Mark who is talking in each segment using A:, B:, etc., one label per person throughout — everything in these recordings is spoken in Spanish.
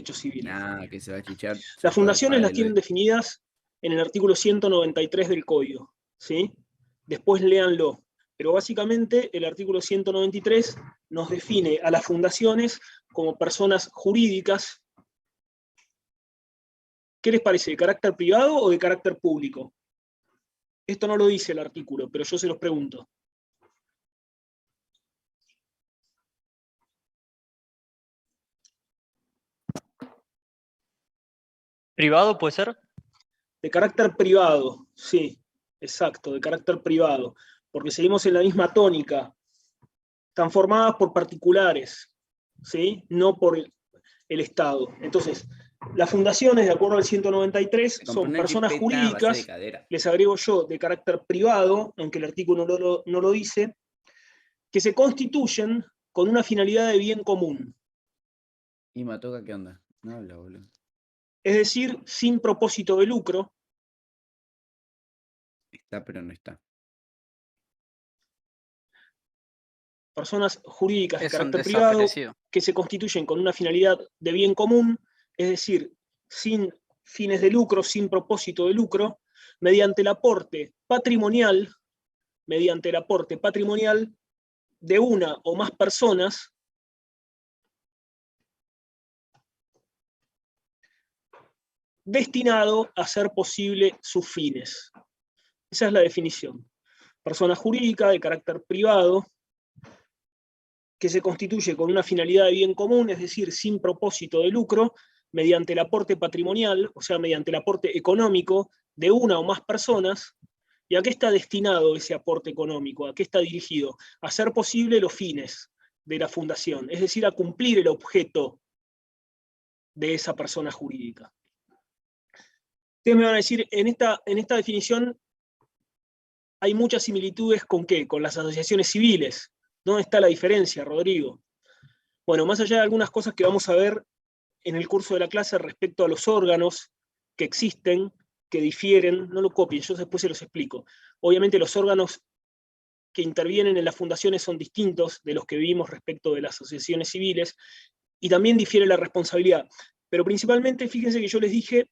A: derechos civiles.
B: Que se va a chichar.
A: Las fundaciones las tienen definidas en el artículo 193 del Código, ¿sí? Después léanlo. Pero básicamente el artículo 193 nos define a las fundaciones como personas jurídicas. ¿Qué les parece? ¿De carácter privado o de carácter público? Esto no lo dice el artículo, pero yo se los pregunto.
C: ¿Privado puede ser?
A: De carácter privado, sí, exacto, de carácter privado, porque seguimos en la misma tónica. Están formadas por particulares, ¿sí? No por el Estado. Entonces, las fundaciones, de acuerdo al 193, son personas jurídicas, les agrego yo, de carácter privado, aunque el artículo no lo dice, que se constituyen con una finalidad de bien común.
B: ¿Y Matoca qué onda? No habla, boludo.
A: Es decir, sin propósito de lucro.
B: Está, pero no está.
A: Personas jurídicas de carácter privado que se constituyen con una finalidad de bien común, es decir, sin fines de lucro, sin propósito de lucro, mediante el aporte patrimonial de una o más personas destinado a hacer posible sus fines. Esa es la definición. Persona jurídica de carácter privado que se constituye con una finalidad de bien común, es decir, sin propósito de lucro, mediante el aporte patrimonial, o sea, mediante el aporte económico de una o más personas. ¿Y a qué está destinado ese aporte económico? ¿A qué está dirigido? A hacer posible los fines de la fundación, es decir, a cumplir el objeto de esa persona jurídica. Ustedes me van a decir, en esta definición hay muchas similitudes ¿con qué? Con las asociaciones civiles. ¿Dónde está la diferencia, Rodrigo? Bueno, más allá de algunas cosas que vamos a ver en el curso de la clase respecto a los órganos que existen, que difieren, no lo copien, yo después se los explico. Obviamente los órganos que intervienen en las fundaciones son distintos de los que vimos respecto de las asociaciones civiles, y también difiere la responsabilidad. Pero principalmente, fíjense que yo les dije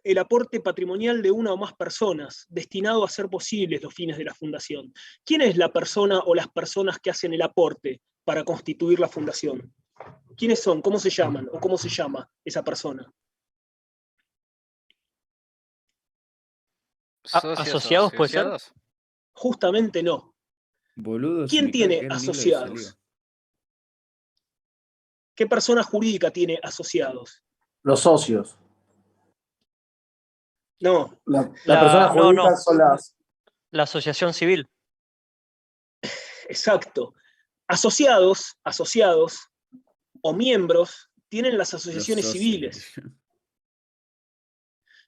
A: el aporte patrimonial de una o más personas, destinado a hacer posibles los fines de la fundación. ¿Quién es la persona o las personas que hacen el aporte para constituir la fundación? ¿Quiénes son? ¿Cómo se llaman? ¿O cómo se llama esa persona?
C: ¿Asociados puede ser?
A: Justamente no.
B: Boludo,
A: ¿Quién tiene asociados? ¿Qué persona jurídica tiene asociados?
D: Los socios.
A: No.
D: Las personas jurídicas son las...
C: La asociación civil.
A: Exacto. Asociados o miembros tienen las asociaciones civiles.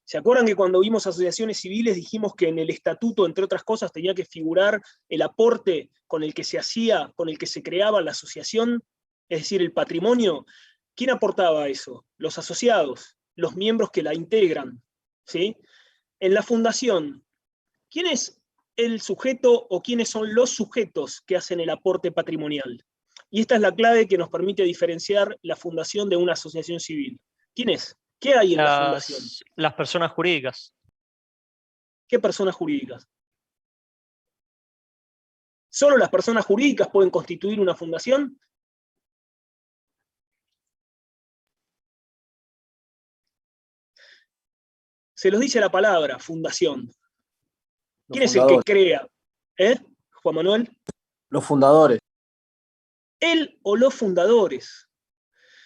A: ¿Se acuerdan que cuando vimos asociaciones civiles dijimos que en el estatuto, entre otras cosas, tenía que figurar el aporte con el que se hacía, con el que se creaba la asociación? Es decir, el patrimonio. ¿Quién aportaba eso? Los asociados, los miembros que la integran, ¿sí? En la fundación, ¿quién es el sujeto o quiénes son los sujetos que hacen el aporte patrimonial? Y esta es la clave que nos permite diferenciar la fundación de una asociación civil. ¿Quién es? ¿Qué hay en la fundación?
C: Las personas jurídicas.
A: ¿Qué personas jurídicas? ¿Solo las personas jurídicas pueden constituir una fundación? Se los dice la palabra, fundación. ¿Quién es el que crea? Juan Manuel.
D: Los fundadores.
A: Él o los fundadores.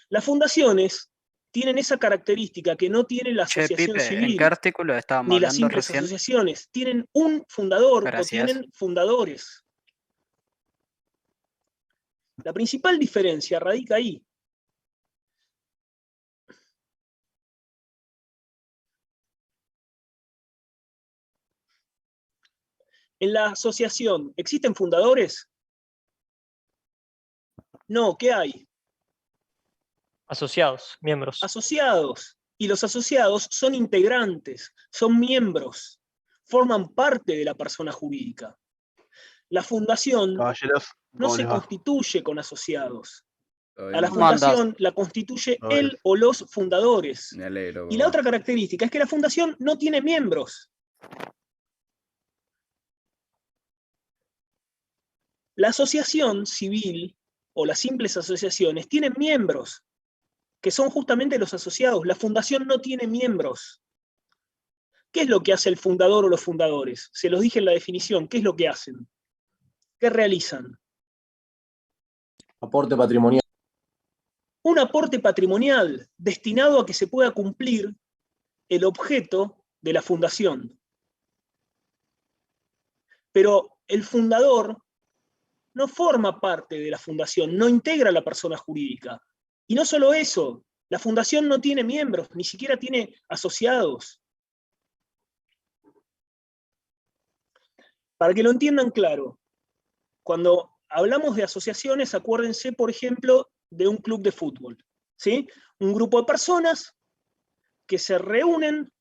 A: Las fundaciones tienen esa característica que no tiene la asociación civil.
E: ¿En qué artículo estábamos
A: ni las
E: hablando
A: simples
E: recién?
A: asociaciones. Tienen un fundador.
E: Gracias.
A: O tienen fundadores. La principal diferencia radica ahí. En la asociación, ¿existen fundadores? No, ¿qué hay?
C: Asociados, miembros.
A: Asociados. Y los asociados son integrantes, son miembros, forman parte de la persona jurídica. La fundación
F: Caballeros,
A: no
F: ¿cómo
A: se
F: les va?
A: constituye con asociados. A la fundación la constituye él o los fundadores.
B: Me alegro.
A: Y la otra característica es que la fundación no tiene miembros. La asociación civil o las simples asociaciones tienen miembros, que son justamente los asociados. La fundación no tiene miembros. ¿Qué es lo que hace el fundador o los fundadores? Se los dije en la definición. ¿Qué es lo que hacen? ¿Qué realizan?
D: Aporte patrimonial.
A: Un aporte patrimonial destinado a que se pueda cumplir el objeto de la fundación. Pero el fundador no forma parte de la fundación, no integra a la persona jurídica. Y no solo eso, la fundación no tiene miembros, ni siquiera tiene asociados. Para que lo entiendan claro, cuando hablamos de asociaciones, acuérdense, por ejemplo, de un club de fútbol, ¿sí? Un grupo de personas que se reúnen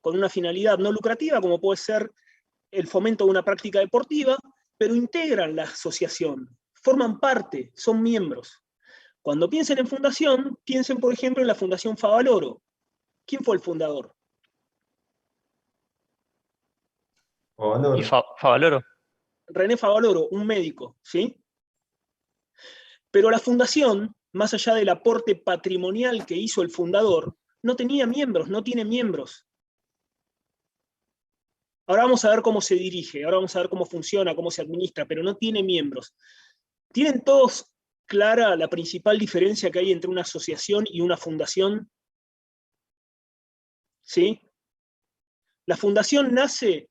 A: con una finalidad no lucrativa, como puede ser el fomento de una práctica deportiva, pero integran la asociación, forman parte, son miembros. Cuando piensen en fundación, piensen, por ejemplo, en la Fundación Favaloro. ¿Quién fue el fundador?
C: Y Favaloro.
A: René Favaloro, un médico, ¿sí? Pero la fundación, más allá del aporte patrimonial que hizo el fundador, no tenía miembros, no tiene miembros. Ahora vamos a ver cómo se dirige, ahora vamos a ver cómo funciona, cómo se administra, pero no tiene miembros. ¿Tienen todos clara la principal diferencia que hay entre una asociación y una fundación? ¿Sí? La fundación nace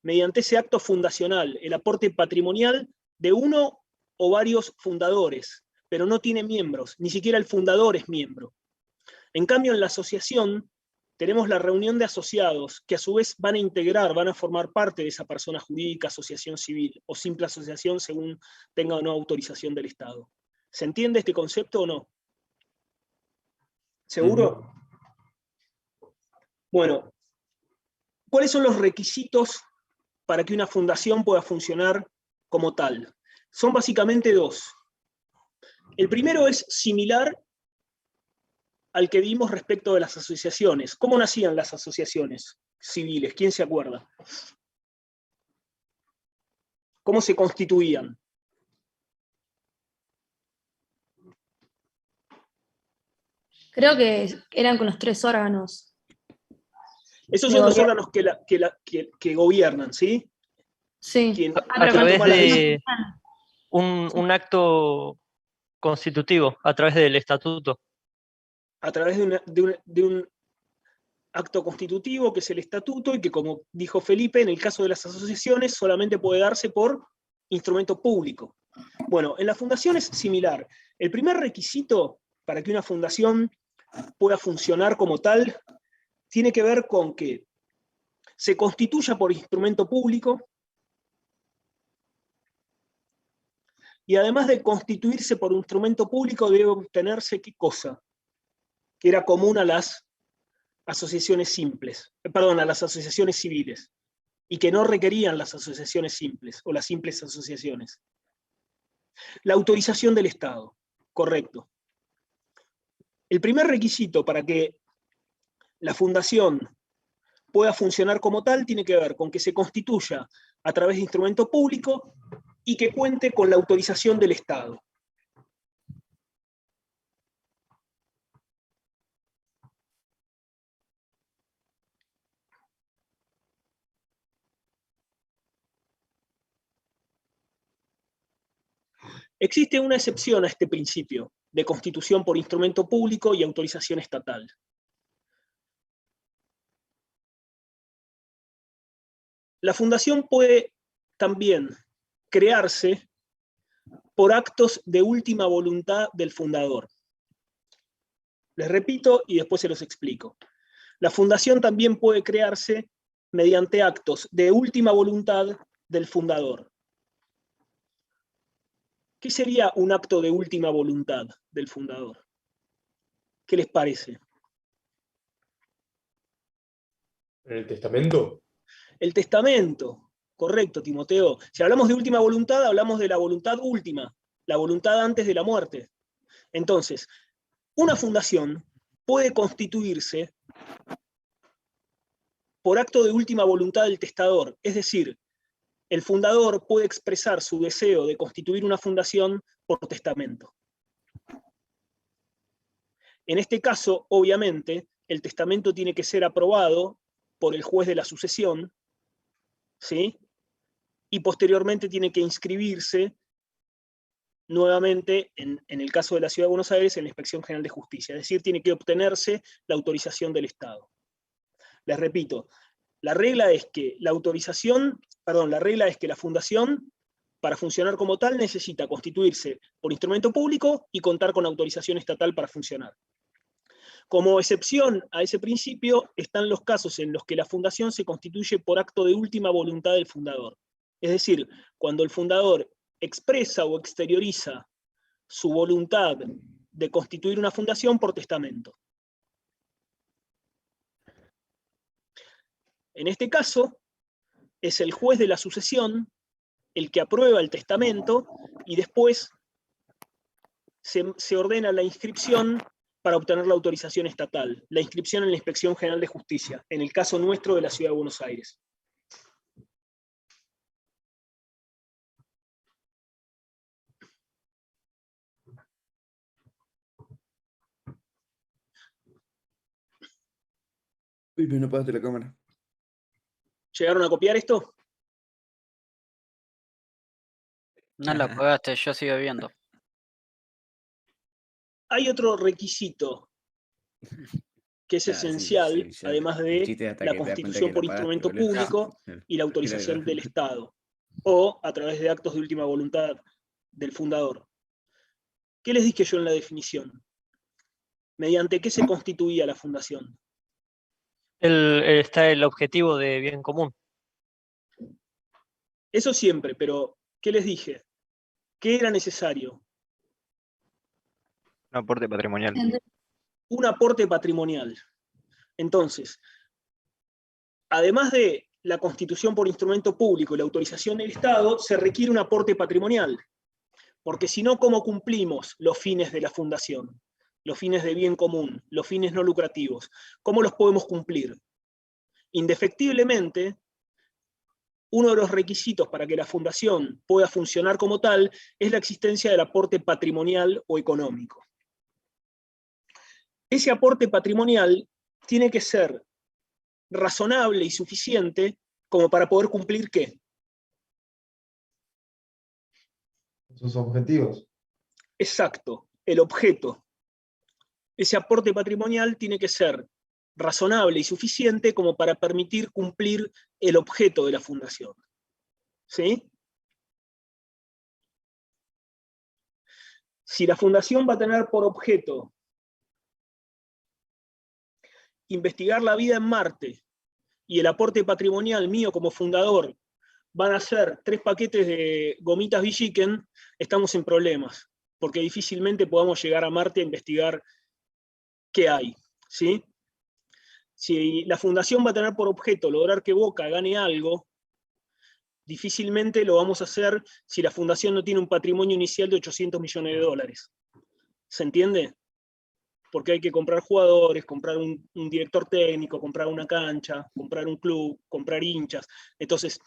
A: mediante ese acto fundacional, el aporte patrimonial de uno o varios fundadores, pero no tiene miembros, ni siquiera el fundador es miembro. En cambio, en la asociación tenemos la reunión de asociados, que a su vez van a integrar, van a formar parte de esa persona jurídica, asociación civil, o simple asociación según tenga o no autorización del Estado. ¿Se entiende este concepto o no? ¿Seguro? Bueno, ¿cuáles son los requisitos para que una fundación pueda funcionar como tal? Son básicamente dos. El primero es similar al que vimos respecto de las asociaciones. ¿Cómo nacían las asociaciones civiles? ¿Quién se acuerda? ¿Cómo se constituían?
E: Creo que eran con los 3 órganos.
A: Esos son los órganos que gobiernan, ¿sí?
E: Sí.
C: A través de un acto constitutivo, a través del estatuto.
A: A través de un acto constitutivo, que es el estatuto, y que, como dijo Felipe, en el caso de las asociaciones solamente puede darse por instrumento público. Bueno, en la fundación es similar. El primer requisito para que una fundación pueda funcionar como tal tiene que ver con que se constituya por instrumento público y además de constituirse por instrumento público debe obtenerse ¿qué cosa? Que era común a las asociaciones simples, perdón, a las asociaciones civiles, y que no requerían las asociaciones simples o las simples asociaciones. La autorización del Estado, correcto. El primer requisito para que la fundación pueda funcionar como tal tiene que ver con que se constituya a través de instrumento público y que cuente con la autorización del Estado. Existe una excepción a este principio de constitución por instrumento público y autorización estatal. La fundación puede también crearse por actos de última voluntad del fundador. Les repito y después se los explico. La fundación también puede crearse mediante actos de última voluntad del fundador. ¿Qué sería un acto de última voluntad del fundador? ¿Qué les parece?
F: ¿El testamento?
A: El testamento, correcto, Timoteo. Si hablamos de última voluntad, hablamos de la voluntad última, la voluntad antes de la muerte. Entonces, una fundación puede constituirse por acto de última voluntad del testador, es decir, el fundador puede expresar su deseo de constituir una fundación por testamento. En este caso, obviamente, el testamento tiene que ser aprobado por el juez de la sucesión, ¿sí? Y posteriormente tiene que inscribirse nuevamente, en el caso de la Ciudad de Buenos Aires, en la Inspección General de Justicia, es decir, tiene que obtenerse la autorización del Estado. Les repito, la regla es que la fundación, para funcionar como tal, necesita constituirse por instrumento público y contar con autorización estatal para funcionar. Como excepción a ese principio están los casos en los que la fundación se constituye por acto de última voluntad del fundador. Es decir, cuando el fundador expresa o exterioriza su voluntad de constituir una fundación por testamento. En este caso, es el juez de la sucesión el que aprueba el testamento y después se ordena la inscripción para obtener la autorización estatal, la inscripción en la Inspección General de Justicia, en el caso nuestro de la Ciudad de Buenos Aires.
B: Uy, pero no apagaste la cámara.
A: ¿Llegaron a copiar esto?
G: No la apagaste, yo sigo viendo.
A: Hay otro requisito que es esencial,
B: sí, ya.
A: además
B: El
A: de
B: chiste es hasta
A: la
B: que te das cuenta
A: constitución
B: que
A: por
B: la apagaste,
A: instrumento
B: boludo.
A: público y la autorización del Estado, o a través de actos de última voluntad del fundador. ¿Qué les dije yo en la definición? ¿Mediante qué se constituía la fundación?
C: Está el objetivo de bien común.
A: Eso siempre, pero ¿qué les dije? ¿Qué era necesario?
H: Un aporte patrimonial.
A: Un aporte patrimonial. Entonces, además de la constitución por instrumento público y la autorización del Estado, se requiere un aporte patrimonial. Porque si no, ¿cómo cumplimos los fines de la fundación? Los fines de bien común, los fines no lucrativos. ¿Cómo los podemos cumplir? Indefectiblemente, uno de los requisitos para que la fundación pueda funcionar como tal es la existencia del aporte patrimonial o económico. Ese aporte patrimonial tiene que ser razonable y suficiente como para poder cumplir ¿qué?
F: Sus objetivos.
A: Exacto, el objeto. Ese aporte patrimonial tiene que ser razonable y suficiente como para permitir cumplir el objeto de la fundación. ¿Sí? Si la fundación va a tener por objeto investigar la vida en Marte y el aporte patrimonial mío como fundador van a ser 3 paquetes de gomitas Villiquen, estamos en problemas, porque difícilmente podamos llegar a Marte a investigar qué hay, ¿sí? Si la fundación va a tener por objeto lograr que Boca gane algo, difícilmente lo vamos a hacer si la fundación no tiene un patrimonio inicial de $800 millones. ¿Se entiende? Porque hay que comprar jugadores, comprar un director técnico, comprar una cancha, comprar un club, comprar hinchas. Entonces,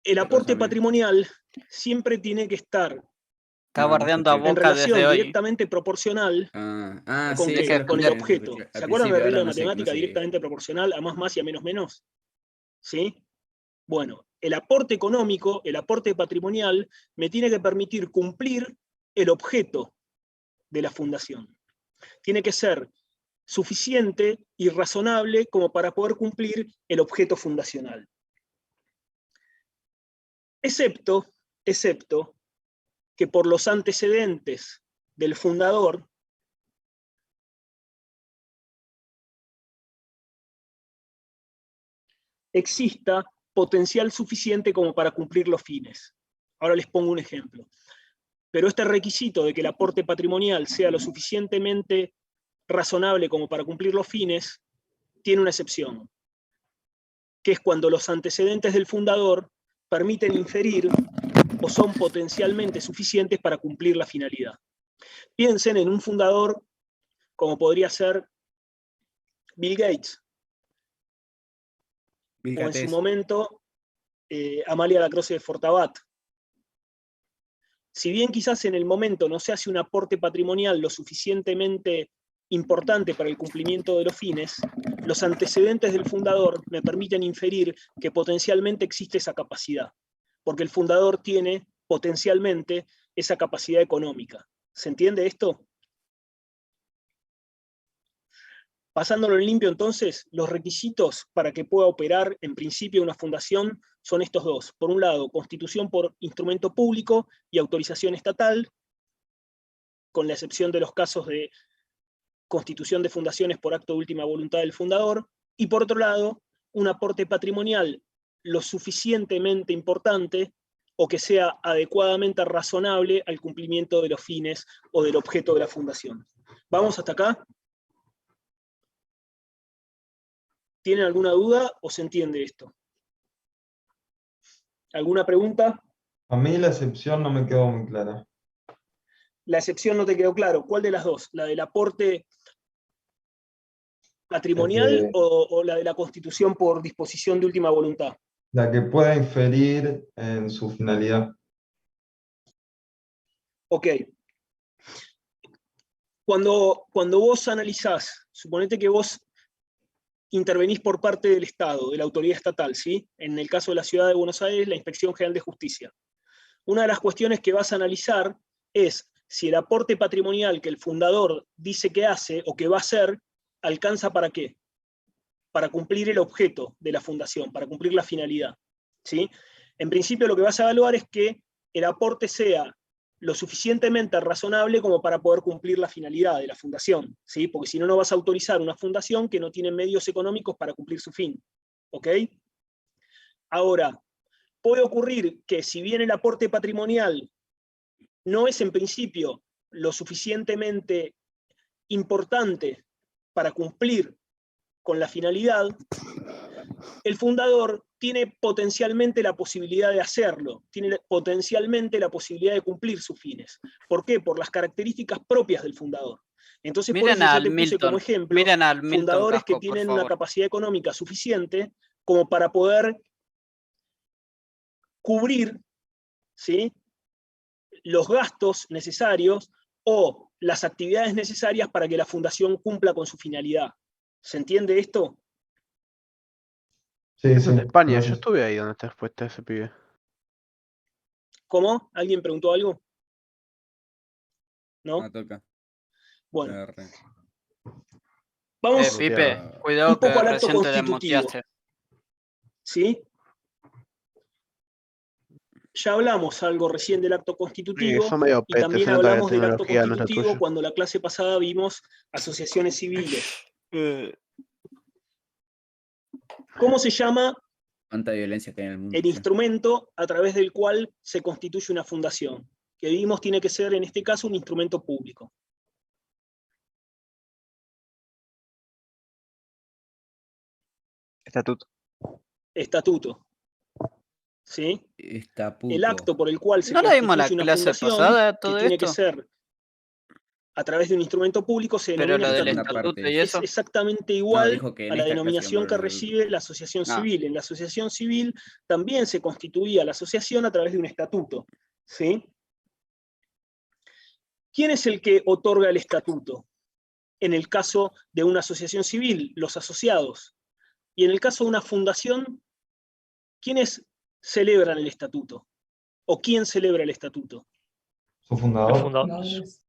A: el aporte patrimonial siempre tiene que estar
G: Está bardeando a
A: en
G: Boca
A: relación
G: desde hoy.
A: directamente proporcional con,
B: sí,
A: con el objeto. ¿Se acuerdan de la regla de matemática directamente proporcional a más y a menos? ¿Sí? Bueno, el aporte económico, el aporte patrimonial, me tiene que permitir cumplir el objeto de la fundación. Tiene que ser suficiente y razonable como para poder cumplir el objeto fundacional. Excepto que por los antecedentes del fundador exista potencial suficiente como para cumplir los fines. Ahora les pongo un ejemplo. Pero este requisito de que el aporte patrimonial sea lo suficientemente razonable como para cumplir los fines, tiene una excepción, que es cuando los antecedentes del fundador permiten inferir o son potencialmente suficientes para cumplir la finalidad. Piensen en un fundador como podría ser Bill Gates,
B: Bill
A: o en
B: Gates.
A: su momento Amalia Lacroze de Fortabat. Si bien quizás en el momento no se hace un aporte patrimonial lo suficientemente importante para el cumplimiento de los fines, los antecedentes del fundador me permiten inferir que potencialmente existe esa capacidad, porque el fundador tiene potencialmente esa capacidad económica. ¿Se entiende esto? Pasándolo en limpio, entonces, los requisitos para que pueda operar en principio una fundación son estos dos. Por un lado, constitución por instrumento público y autorización estatal, con la excepción de los casos de constitución de fundaciones por acto de última voluntad del fundador, y por otro lado, un aporte patrimonial lo suficientemente importante o que sea adecuadamente razonable al cumplimiento de los fines o del objeto de la fundación. ¿Vamos hasta acá? ¿Tienen alguna duda o se entiende esto? ¿Alguna pregunta?
F: A mí la excepción no me quedó muy clara.
A: La excepción no te quedó claro. ¿Cuál de las dos? ¿La del aporte patrimonial o la de la constitución por disposición de última voluntad?
F: La que pueda inferir en su finalidad.
A: Ok. Cuando vos analizás, suponete que vos intervenís por parte del Estado, de la autoridad estatal, ¿sí? En el caso de la Ciudad de Buenos Aires, la Inspección General de Justicia. Una de las cuestiones que vas a analizar es si el aporte patrimonial que el fundador dice que hace o que va a hacer, alcanza ¿para qué? Para cumplir el objeto de la fundación, para cumplir la finalidad, ¿sí? En principio lo que vas a evaluar es que el aporte sea lo suficientemente razonable como para poder cumplir la finalidad de la fundación, ¿sí? Porque si no, no vas a autorizar una fundación que no tiene medios económicos para cumplir su fin, ¿ok? Ahora, puede ocurrir que si bien el aporte patrimonial no es en principio lo suficientemente importante para cumplir con la finalidad, el fundador tiene potencialmente la posibilidad de hacerlo, tiene potencialmente la posibilidad de cumplir sus fines. ¿Por qué? Por las características propias del fundador. Entonces, por
G: Miren
A: eso yo
G: al
A: te puse como
G: Milton.
A: ejemplo
G: Miren al Milton
A: fundadores que
G: Casco, por
A: tienen una
G: favor.
A: capacidad económica suficiente como para poder cubrir, ¿sí?, los gastos necesarios o las actividades necesarias para que la fundación cumpla con su finalidad. ¿Se entiende esto?
F: Sí,
H: Eso es
F: sí,
H: de España, yo
F: gracias.
H: estuve ahí donde está expuesta ese pibe.
A: ¿Cómo? ¿Alguien preguntó algo? ¿No?
B: Ah, toca.
A: Bueno,
B: Agarré.
A: vamos
G: Pipe,
A: un
G: cuidado
A: poco
G: que
A: al acto
G: recién te
A: constitutivo.
G: desmuteaste.
A: ¿Sí? Ya hablamos algo recién del acto
H: Sí,
A: constitutivo
H: son medio
A: y
H: petes,
A: también
H: se nota que la
A: hablamos del acto
H: tecnología no es la
A: constitutivo
H: tuya.
A: cuando la clase pasada vimos asociaciones civiles. ¿Cómo se llama
B: Cuánta violencia que hay en el mundo.
A: el instrumento a través del cual se constituye una fundación? Que vimos tiene que ser, en este caso, un instrumento público.
H: Estatuto.
A: Estatuto. ¿Sí?
B: Está
A: El
B: puto.
A: acto por el cual se
G: ¿No la vimos la
A: constituye una
G: clase
A: fundación,
G: pasada
A: que
G: todo
A: tiene que
G: esto?
A: ser a través de un instrumento público, se
G: Pero
A: denomina
G: lo del
B: segunda
A: estatuto.
G: estatuto
B: parte.
G: y
A: Es
G: eso.
A: exactamente
B: No,
A: igual
B: dijo que en
A: a la
B: esta clase
A: denominación
B: vamos a
A: que
B: ver el-
A: recibe la asociación
G: Ah.
A: civil. En la asociación civil también se constituía la asociación a través de un estatuto. ¿Sí? ¿Quién es el que otorga el estatuto? En el caso de una asociación civil, los asociados. Y en el caso de una fundación, ¿quiénes celebran el estatuto? ¿O quién celebra el estatuto?
F: Su
C: Los
F: fundador.
C: fundadores.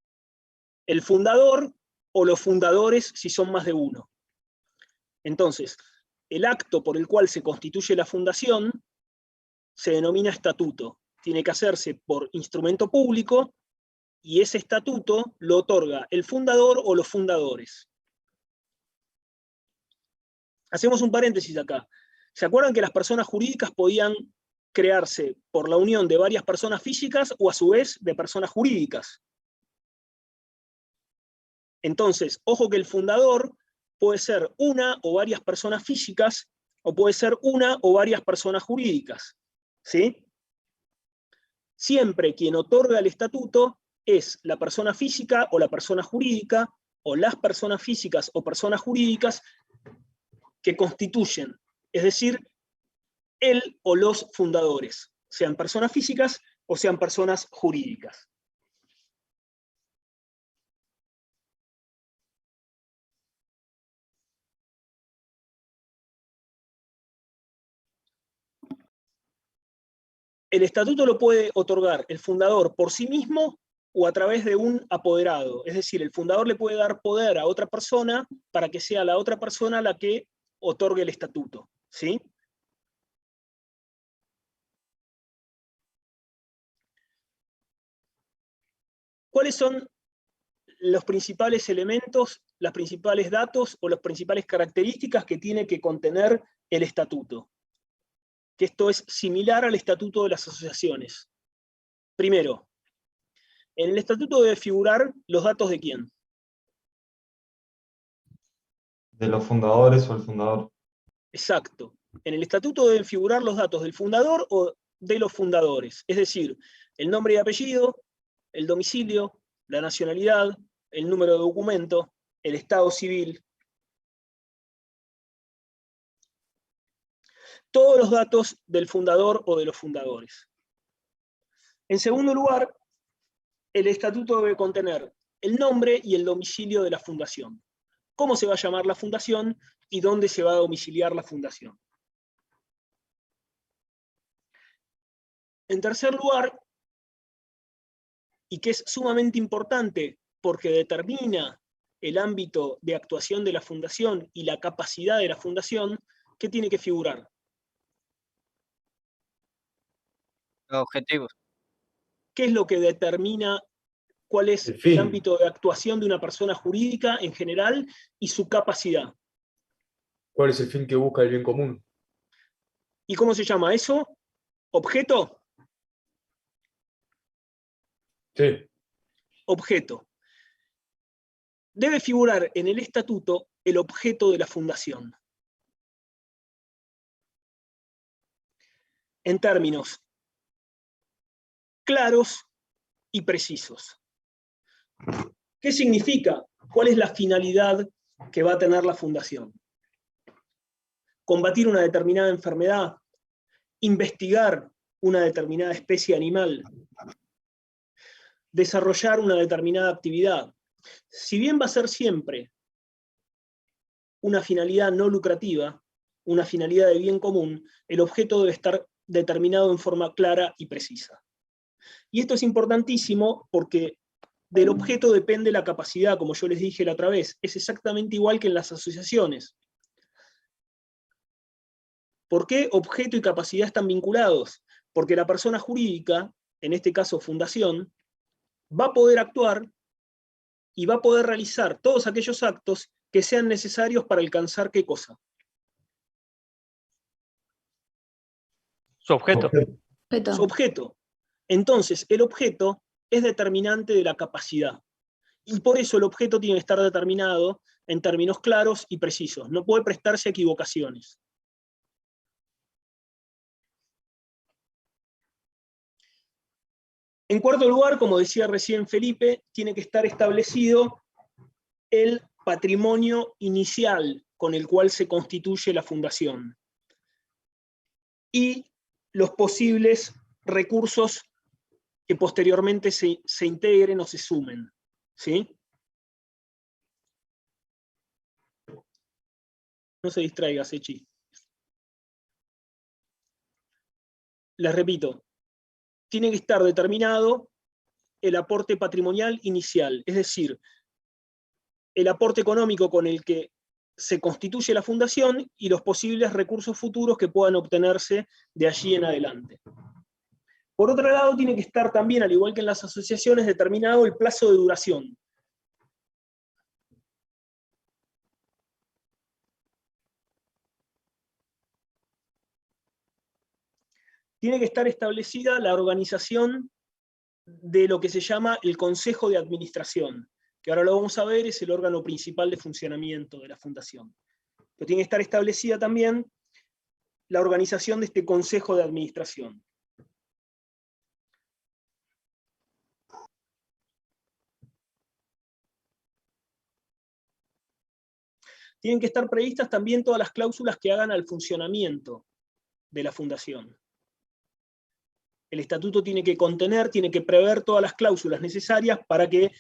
A: El fundador o los fundadores si son más de uno. Entonces, el acto por el cual se constituye la fundación se denomina estatuto. Tiene que hacerse por instrumento público y ese estatuto lo otorga el fundador o los fundadores. Hacemos un paréntesis acá. ¿Se acuerdan que las personas jurídicas podían crearse por la unión de varias personas físicas o a su vez de personas jurídicas? Entonces, ojo que el fundador puede ser una o varias personas físicas o puede ser una o varias personas jurídicas. ¿Sí? Siempre quien otorga el estatuto es la persona física o la persona jurídica, o las personas físicas o personas jurídicas que constituyen, es decir, el o los fundadores, sean personas físicas o sean personas jurídicas. El estatuto lo puede otorgar el fundador por sí mismo o a través de un apoderado. Es decir, el fundador le puede dar poder a otra persona para que sea la otra persona la que otorgue el estatuto. ¿Sí? ¿Cuáles son los principales elementos, los principales datos o las principales características que tiene que contener el estatuto? Que esto es similar al estatuto de las asociaciones. Primero, en el estatuto debe figurar los datos de quién.
F: De los fundadores o el fundador.
A: Exacto. En el estatuto deben figurar los datos del fundador o de los fundadores. Es decir, el nombre y apellido, el domicilio, la nacionalidad, el número de documento, el estado civil. Todos los datos del fundador o de los fundadores. En segundo lugar, el estatuto debe contener el nombre y el domicilio de la fundación. ¿Cómo se va a llamar la fundación y dónde se va a domiciliar la fundación? En tercer lugar, y que es sumamente importante porque determina el ámbito de actuación de la fundación y la capacidad de la fundación, ¿qué tiene que figurar?
G: Los objetivos.
A: ¿Qué es lo que determina cuál es el ámbito de actuación de una persona jurídica en general y su capacidad?
H: ¿Cuál es el fin que busca el bien común?
A: ¿Y cómo se llama eso? ¿Objeto?
H: Sí.
A: Objeto. Debe figurar en el estatuto el objeto de la fundación. En términos claros y precisos. ¿Qué significa? ¿Cuál es la finalidad que va a tener la fundación? Combatir una determinada enfermedad, investigar una determinada especie animal, desarrollar una determinada actividad. Si bien va a ser siempre una finalidad no lucrativa, una finalidad de bien común, el objeto debe estar determinado en forma clara y precisa. Y esto es importantísimo porque del objeto depende la capacidad, como yo les dije la otra vez. Es exactamente igual que en las asociaciones. ¿Por qué objeto y capacidad están vinculados? Porque la persona jurídica, en este caso fundación, va a poder actuar y va a poder realizar todos aquellos actos que sean necesarios para alcanzar ¿qué cosa?
C: Su objeto.
A: Su objeto. Entonces, el objeto es determinante de la capacidad. Y por eso el objeto tiene que estar determinado en términos claros y precisos. No puede prestarse a equivocaciones. En cuarto lugar, como decía recién Felipe, tiene que estar establecido el patrimonio inicial con el cual se constituye la fundación y los posibles recursos que posteriormente se integren o se sumen. ¿Sí? No se distraiga, Sechi. Les repito, tiene que estar determinado el aporte patrimonial inicial, es decir, el aporte económico con el que se constituye la fundación y los posibles recursos futuros que puedan obtenerse de allí en adelante. Por otro lado, tiene que estar también, al igual que en las asociaciones, determinado el plazo de duración. Tiene que estar establecida la organización de lo que se llama el Consejo de Administración, que ahora lo vamos a ver, es el órgano principal de funcionamiento de la fundación. Pero tiene que estar establecida también la organización de este Consejo de Administración. Tienen que estar previstas también todas las cláusulas que hagan al funcionamiento de la fundación. El estatuto tiene que contener, tiene que prever todas las cláusulas necesarias para que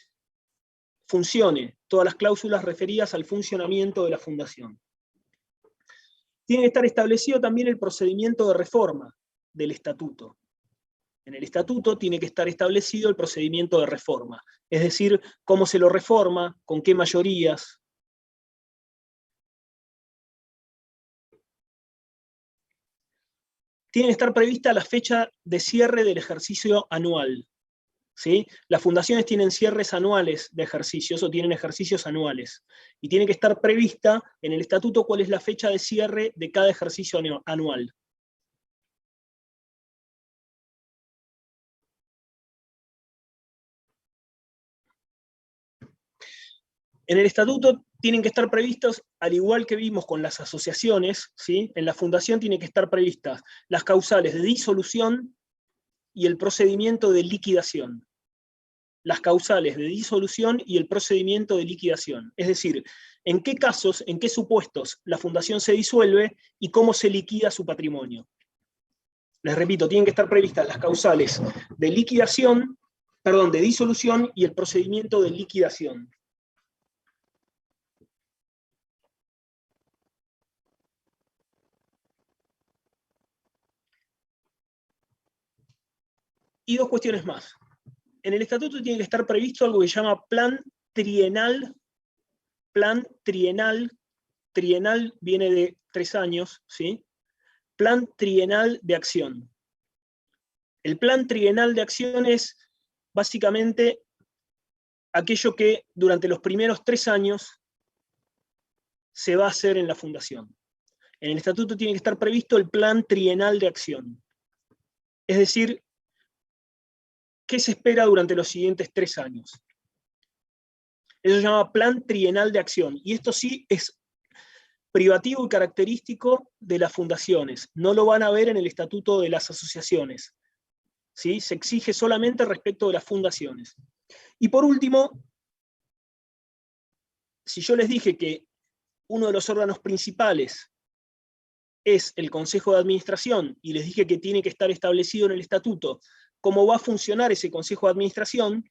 A: funcione, todas las cláusulas referidas al funcionamiento de la fundación. Tiene que estar establecido también el procedimiento de reforma del estatuto. En el estatuto tiene que estar establecido el procedimiento de reforma, es decir, cómo se lo reforma, con qué mayorías. Tiene que estar prevista la fecha de cierre del ejercicio anual. ¿Sí? Las fundaciones tienen cierres anuales de ejercicios o tienen ejercicios anuales. Y tiene que estar prevista en el estatuto cuál es la fecha de cierre de cada ejercicio anual. En el estatuto tienen que estar previstos, al igual que vimos con las asociaciones, ¿sí? En la fundación tienen que estar previstas las causales de disolución y el procedimiento de liquidación. Las causales de disolución y el procedimiento de liquidación. Es decir, en qué casos, en qué supuestos la fundación se disuelve y cómo se liquida su patrimonio. Les repito, tienen que estar previstas las causales de liquidación, perdón, de disolución y el procedimiento de liquidación. Y dos cuestiones más. En el estatuto tiene que estar previsto algo que se llama plan trienal. Plan trienal. Trienal viene de 3 años, ¿sí? Plan trienal de acción. El plan trienal de acción es básicamente aquello que durante los primeros 3 años se va a hacer en la fundación. En el estatuto tiene que estar previsto el plan trienal de acción. Es decir, ¿qué se espera durante los siguientes 3 años? Eso se llama plan trienal de acción. Y esto sí es privativo y característico de las fundaciones. No lo van a ver en el estatuto de las asociaciones. ¿Sí? Se exige solamente respecto de las fundaciones. Y por último, si yo les dije que uno de los órganos principales es el Consejo de Administración, y les dije que tiene que estar establecido en el estatuto cómo va a funcionar ese Consejo de Administración,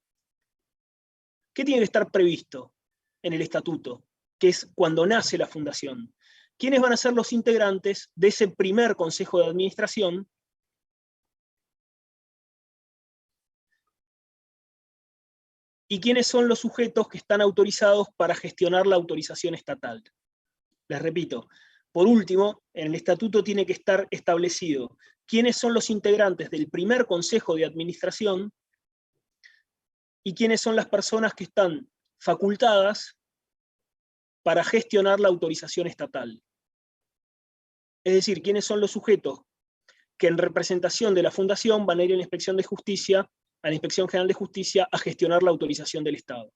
A: ¿qué tiene que estar previsto en el estatuto? Que es cuando nace la fundación. ¿Quiénes van a ser los integrantes de ese primer Consejo de Administración? ¿Y quiénes son los sujetos que están autorizados para gestionar la autorización estatal? Les repito, por último, en el estatuto tiene que estar establecido quiénes son los integrantes del primer Consejo de Administración y quiénes son las personas que están facultadas para gestionar la autorización estatal. Es decir, quiénes son los sujetos que en representación de la fundación van a ir a la Inspección de Justicia, a la Inspección General de Justicia, a gestionar la autorización del Estado.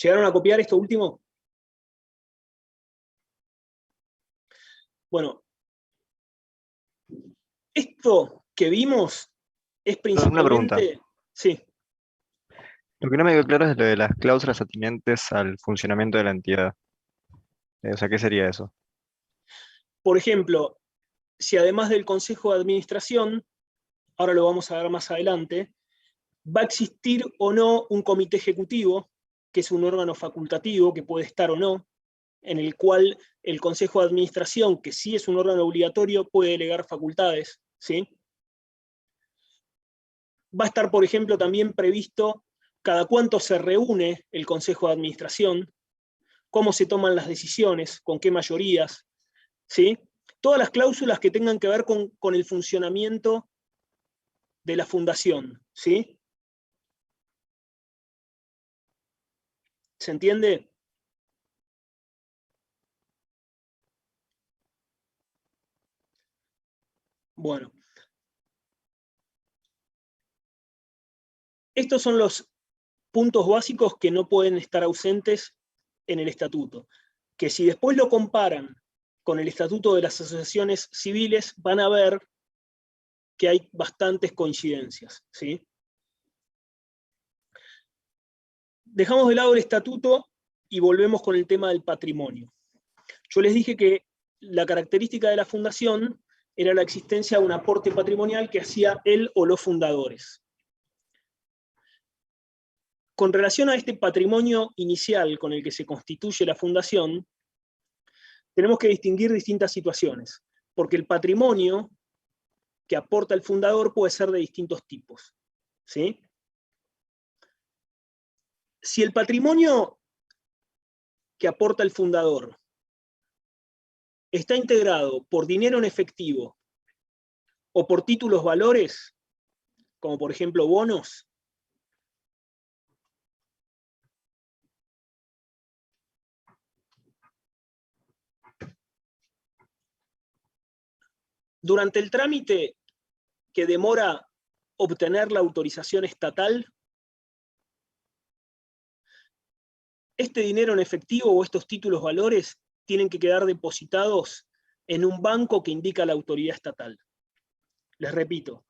A: ¿Llegaron a copiar esto último? Bueno, esto que vimos es principalmente...
I: Una pregunta.
A: Sí.
I: Lo que no me quedó claro es lo de las cláusulas atinentes al funcionamiento de la entidad. O sea, ¿qué sería eso?
A: Por ejemplo, si además del Consejo de Administración, ahora lo vamos a ver más adelante, va a existir o no un comité ejecutivo, que es un órgano facultativo, que puede estar o no, en el cual el Consejo de Administración, que sí es un órgano obligatorio, puede delegar facultades, ¿sí? Va a estar, por ejemplo, también previsto cada cuánto se reúne el Consejo de Administración, cómo se toman las decisiones, con qué mayorías, ¿sí? Todas las cláusulas que tengan que ver con el funcionamiento de la fundación, ¿sí? ¿Se entiende? Bueno. Estos son los puntos básicos que no pueden estar ausentes en el estatuto. que si después lo comparan con el Estatuto de las Asociaciones Civiles, van a ver que hay bastantes coincidencias, ¿sí? Dejamos de lado el estatuto y volvemos con el tema del patrimonio. Yo les dije que la característica de la fundación era la existencia de un aporte patrimonial que hacía él o los fundadores. Con relación a este patrimonio inicial con el que se constituye la fundación, tenemos que distinguir distintas situaciones, porque el patrimonio que aporta el fundador puede ser de distintos tipos, ¿sí? Si el patrimonio que aporta el fundador está integrado por dinero en efectivo o por títulos valores, como por ejemplo bonos, durante el trámite que demora obtener la autorización estatal, este dinero en efectivo o estos títulos valores tienen que quedar depositados en un banco que indica la autoridad estatal. Les repito,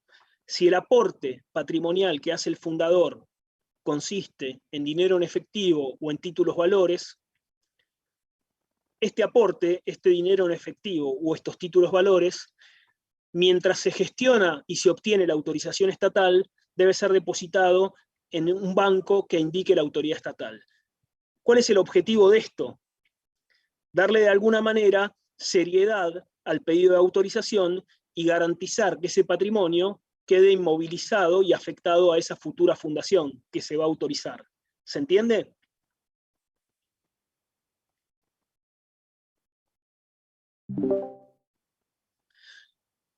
A: si el aporte patrimonial que hace el fundador consiste en dinero en efectivo o en títulos valores, este aporte, este dinero en efectivo o estos títulos valores, mientras se gestiona y se obtiene la autorización estatal, debe ser depositado en un banco que indique la autoridad estatal. ¿Cuál es el objetivo de esto? Darle de alguna manera seriedad al pedido de autorización y garantizar que ese patrimonio quede inmovilizado y afectado a esa futura fundación que se va a autorizar. ¿Se entiende?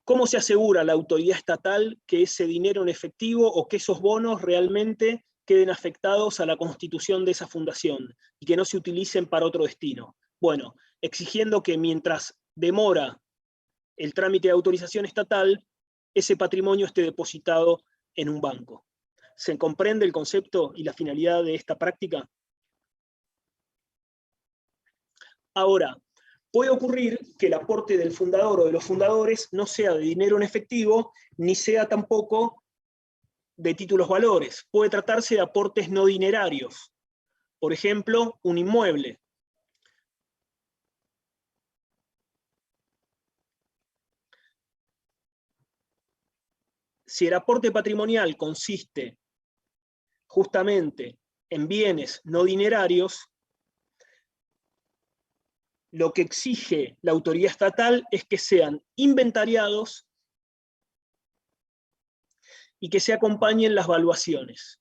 A: ¿Cómo se asegura la autoridad estatal que ese dinero en efectivo o que esos bonos realmente queden afectados a la constitución de esa fundación y que no se utilicen para otro destino? Bueno, exigiendo que mientras demora el trámite de autorización estatal, ese patrimonio esté depositado en un banco. ¿Se comprende el concepto y la finalidad de esta práctica? Ahora, puede ocurrir que el aporte del fundador o de los fundadores no sea de dinero en efectivo, ni sea tampoco de títulos valores. Puede tratarse de aportes no dinerarios. Por ejemplo, un inmueble. Si el aporte patrimonial consiste justamente en bienes no dinerarios, lo que exige la autoridad estatal es que sean inventariados y que se acompañen las valuaciones.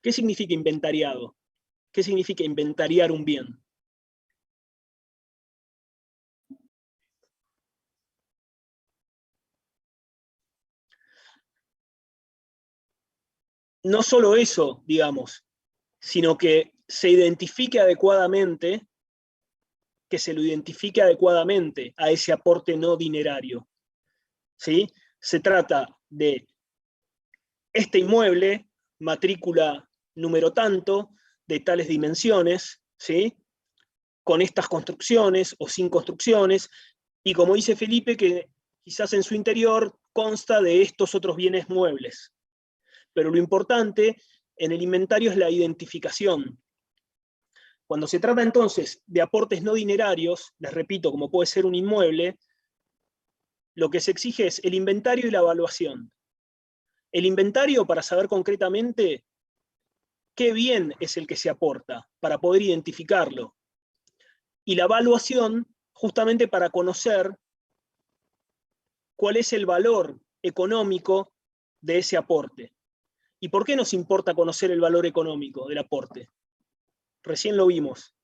A: ¿Qué significa inventariado? ¿Qué significa inventariar un bien? No solo eso, digamos, sino que se identifique adecuadamente, que se lo identifique adecuadamente a ese aporte no dinerario. ¿Sí? Se trata de este inmueble, matrícula número tanto, de tales dimensiones, ¿sí? Con estas construcciones o sin construcciones, y como dice Felipe, que quizás en su interior consta de estos otros bienes muebles. Pero lo importante en el inventario es la identificación. Cuando se trata entonces de aportes no dinerarios, les repito, como puede ser un inmueble, lo que se exige es el inventario y la evaluación. El inventario para saber concretamente qué bien es el que se aporta, para poder identificarlo. Y la evaluación justamente para conocer cuál es el valor económico de ese aporte. ¿Y por qué nos importa conocer el valor económico del aporte? Recién lo vimos.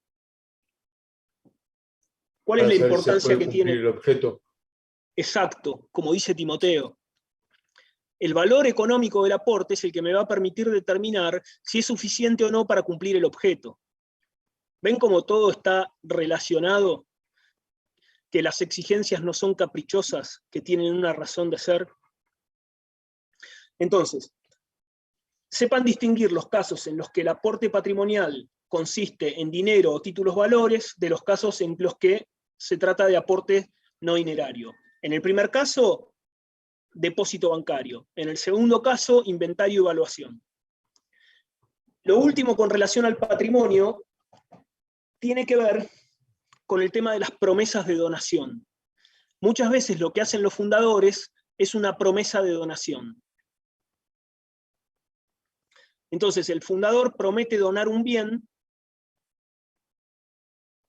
A: ¿Cuál es la importancia que tiene
H: el objeto?
A: Exacto, como dice Timoteo. El valor económico del aporte es el que me va a permitir determinar si es suficiente o no para cumplir el objeto. ¿Ven cómo todo está relacionado? Que las exigencias no son caprichosas, que tienen una razón de ser. Entonces, sepan distinguir los casos en los que el aporte patrimonial consiste en dinero o títulos valores de los casos en los que se trata de aporte no dinerario. En el primer caso, depósito bancario. En el segundo caso, inventario y evaluación. Lo último con relación al patrimonio tiene que ver con el tema de las promesas de donación. Muchas veces lo que hacen los fundadores es una promesa de donación. Entonces, el fundador promete donar un bien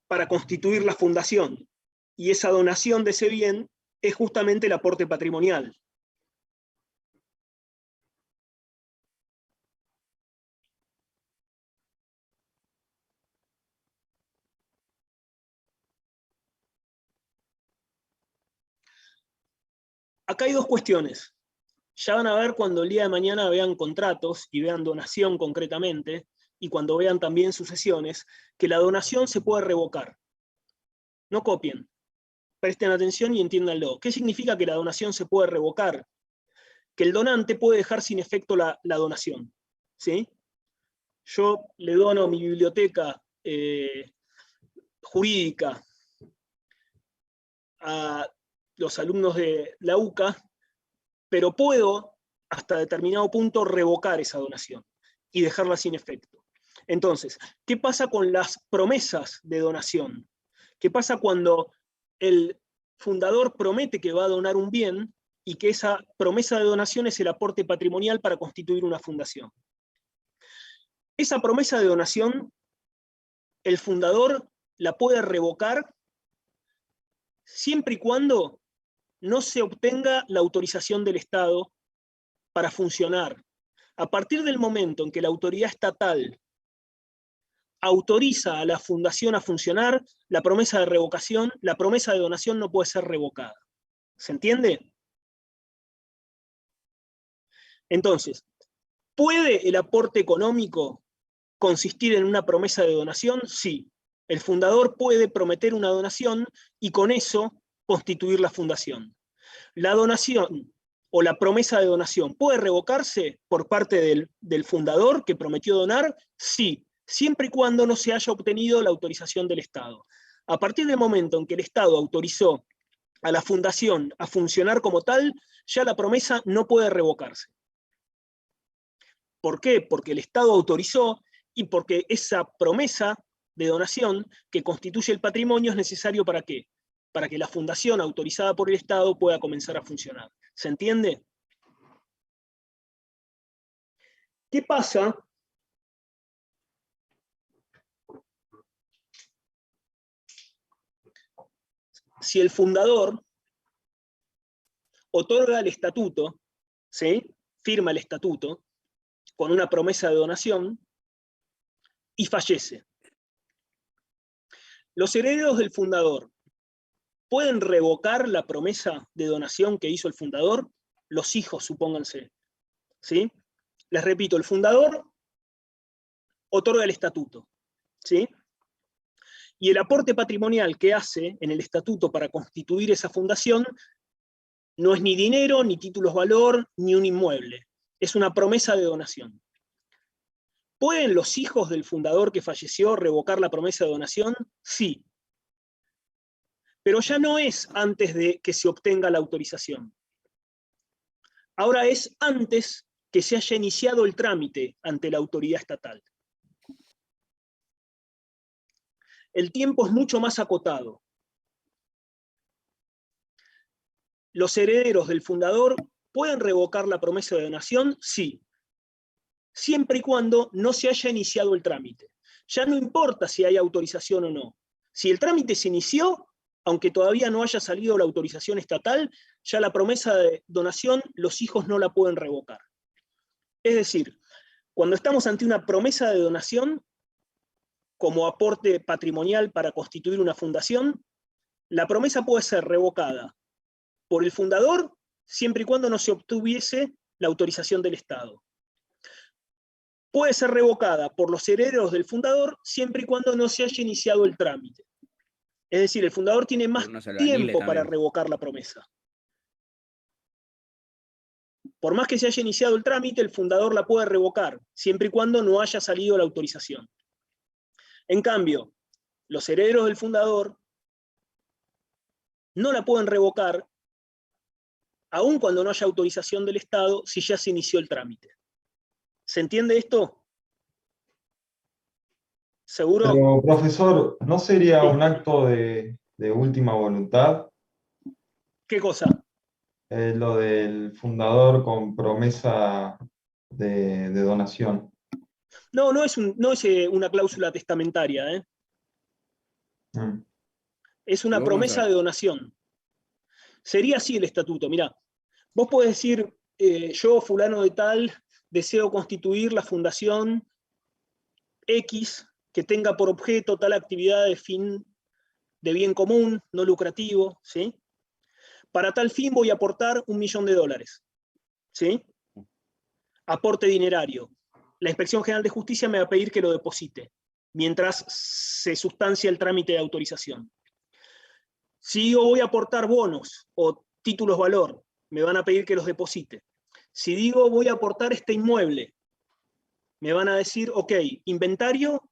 A: para constituir la fundación, y esa donación de ese bien es justamente el aporte patrimonial. Acá hay dos cuestiones. Ya van a ver cuando el día de mañana vean contratos y vean donación concretamente, y cuando vean también sucesiones, que la donación se puede revocar. No copien, presten atención y entiéndanlo. ¿Qué significa que la donación se puede revocar? Que el donante puede dejar sin efecto la donación. ¿Sí? Yo le dono mi biblioteca jurídica a los alumnos de la UCA, pero puedo, hasta determinado punto, revocar esa donación y dejarla sin efecto. Entonces, ¿qué pasa con las promesas de donación? ¿Qué pasa cuando el fundador promete que va a donar un bien y que esa promesa de donación es el aporte patrimonial para constituir una fundación? Esa promesa de donación, el fundador la puede revocar siempre y cuando no se obtenga la autorización del Estado para funcionar. A partir del momento en que la autoridad estatal autoriza a la fundación a funcionar, la promesa de revocación, la promesa de donación no puede ser revocada. ¿Se entiende? Entonces, ¿puede el aporte económico consistir en una promesa de donación? Sí. El fundador puede prometer una donación y con eso constituir la fundación. La donación o la promesa de donación puede revocarse por parte del fundador que prometió donar, sí, siempre y cuando no se haya obtenido la autorización del Estado. A partir del momento en que el Estado autorizó a la fundación a funcionar como tal, ya la promesa no puede revocarse. ¿Por qué? Porque el Estado autorizó y porque esa promesa de donación que constituye el patrimonio es necesario ¿para qué? Para que la fundación autorizada por el Estado pueda comenzar a funcionar. ¿Se entiende? ¿Qué pasa si el fundador otorga el estatuto, ¿sí? Firma el estatuto con una promesa de donación y fallece? Los herederos del fundador ¿pueden revocar la promesa de donación que hizo el fundador? Los hijos, supónganse. ¿Sí? Les repito, el fundador otorga el estatuto. ¿Sí? Y el aporte patrimonial que hace en el estatuto para constituir esa fundación no es ni dinero, ni títulos valor, ni un inmueble. Es una promesa de donación. ¿Pueden los hijos del fundador que falleció revocar la promesa de donación? Sí. Pero ya no es antes de que se obtenga la autorización. Ahora es antes que se haya iniciado el trámite ante la autoridad estatal. El tiempo es mucho más acotado. ¿Los herederos del fundador pueden revocar la promesa de donación? Sí. Siempre y cuando no se haya iniciado el trámite. Ya no importa si hay autorización o no. Si el trámite se inició, aunque todavía no haya salido la autorización estatal, ya la promesa de donación los hijos no la pueden revocar. Es decir, cuando estamos ante una promesa de donación, como aporte patrimonial para constituir una fundación, la promesa puede ser revocada por el fundador siempre y cuando no se obtuviese la autorización del Estado. Puede ser revocada por los herederos del fundador siempre y cuando no se haya iniciado el trámite. Es decir, el fundador tiene más tiempo para revocar la promesa. Por más que se haya iniciado el trámite, el fundador la puede revocar, siempre y cuando no haya salido la autorización. En cambio, los herederos del fundador no la pueden revocar, aun cuando no haya autorización del Estado, si ya se inició el trámite. ¿Se entiende esto? ¿Seguro?
F: Pero, profesor, ¿no sería
A: Sí.
F: un acto de última voluntad?
A: ¿Qué cosa?
F: Lo del fundador con promesa de donación.
A: No, no es una cláusula testamentaria, ¿eh?
F: Mm.
A: Es una
B: Lo vamos a
A: promesa
B: ver.
A: de donación. Sería así el estatuto. Mirá, vos podés decir, yo, fulano de tal, deseo constituir la fundación X que tenga por objeto tal actividad de fin de bien común, no lucrativo, ¿sí? Para tal fin voy a aportar $1.000.000, ¿sí? Aporte dinerario. La Inspección General de Justicia me va a pedir que lo deposite, mientras se sustancia el trámite de autorización. Si yo voy a aportar bonos o títulos valor, me van a pedir que los deposite. Si digo voy a aportar este inmueble, me van a decir, ok, inventario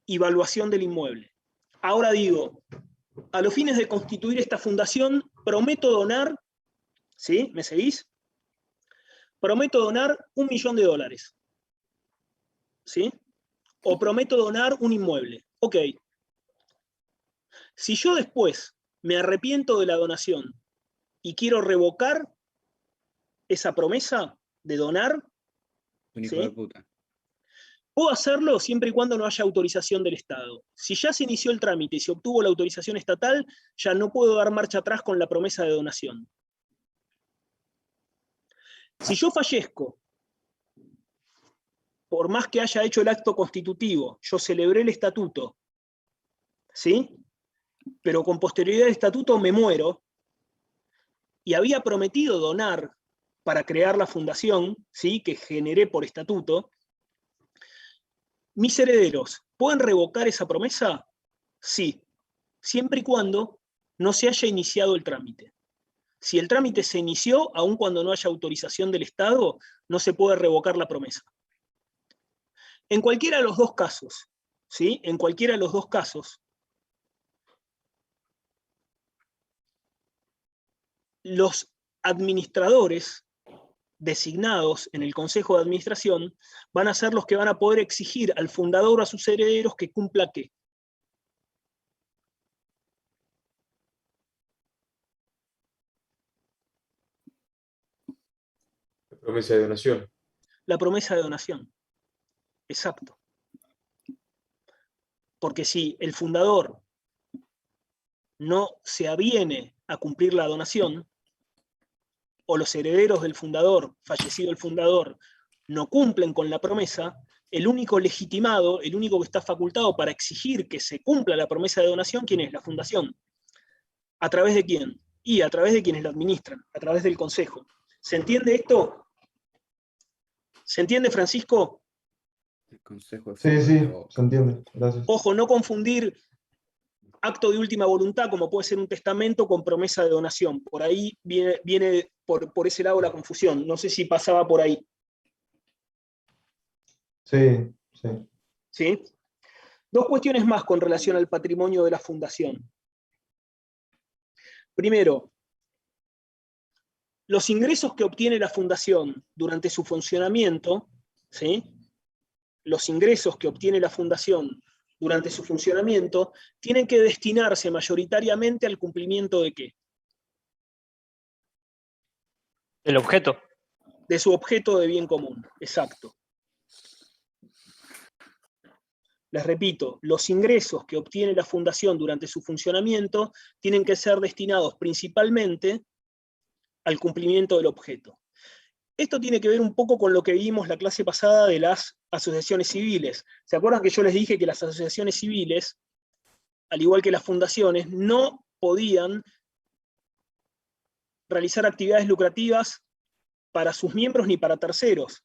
A: y evaluación del inmueble. Ahora digo, a los fines de constituir esta fundación, prometo donar, ¿sí? ¿Me seguís? Prometo donar $1.000.000, ¿sí? O prometo donar un inmueble. Ok. Si yo después me arrepiento de la donación y quiero revocar esa promesa de donar,
B: Un hijo
A: ¿sí?
B: de puta.
A: Puedo hacerlo siempre y cuando no haya autorización del Estado. Si ya se inició el trámite y se obtuvo la autorización estatal, ya no puedo dar marcha atrás con la promesa de donación. Si yo fallezco, por más que haya hecho el acto constitutivo, yo celebré el estatuto, ¿sí? Pero con posterioridad al estatuto me muero, y había prometido donar para crear la fundación, ¿sí? Que generé por estatuto, ¿mis herederos pueden revocar esa promesa? Sí, siempre y cuando no se haya iniciado el trámite. Si el trámite se inició, aun cuando no haya autorización del Estado, no se puede revocar la promesa. En cualquiera de los dos casos, ¿sí? En cualquiera de los dos casos, los administradores designados en el Consejo de Administración van a ser los que van a poder exigir al fundador o a sus herederos que cumpla ¿qué?
H: La promesa de donación.
A: La promesa de donación. Exacto. Porque si el fundador no se aviene a cumplir la donación, o los herederos del fundador, fallecido el fundador, no cumplen con la promesa, el único legitimado, el único que está facultado para exigir que se cumpla la promesa de donación, ¿quién es? La fundación. ¿A través de quién? Y a través de quienes la administran, a través del consejo. ¿Se entiende esto? ¿Se entiende, Francisco?
B: El consejo de
F: Sí,
B: fondos
F: sí,
B: de Boca.
F: se entiende. Gracias.
A: Ojo, no confundir acto de última voluntad, como puede ser un testamento, con promesa de donación. Por ahí viene por ese lado la confusión. No sé si pasaba por ahí.
F: Sí, sí.
A: ¿Sí? Dos cuestiones más con relación al patrimonio de la fundación. Primero, los ingresos que obtiene la fundación durante su funcionamiento, ¿sí? Los ingresos que obtiene la fundación durante su funcionamiento tienen que destinarse mayoritariamente al cumplimiento ¿de qué?
C: El objeto.
A: De su objeto de bien común, exacto. Les repito, los ingresos que obtiene la fundación durante su funcionamiento tienen que ser destinados principalmente al cumplimiento del objeto. Esto tiene que ver un poco con lo que vimos la clase pasada de las asociaciones civiles. ¿Se acuerdan que yo les dije que las asociaciones civiles, al igual que las fundaciones, no podían realizar actividades lucrativas para sus miembros ni para terceros?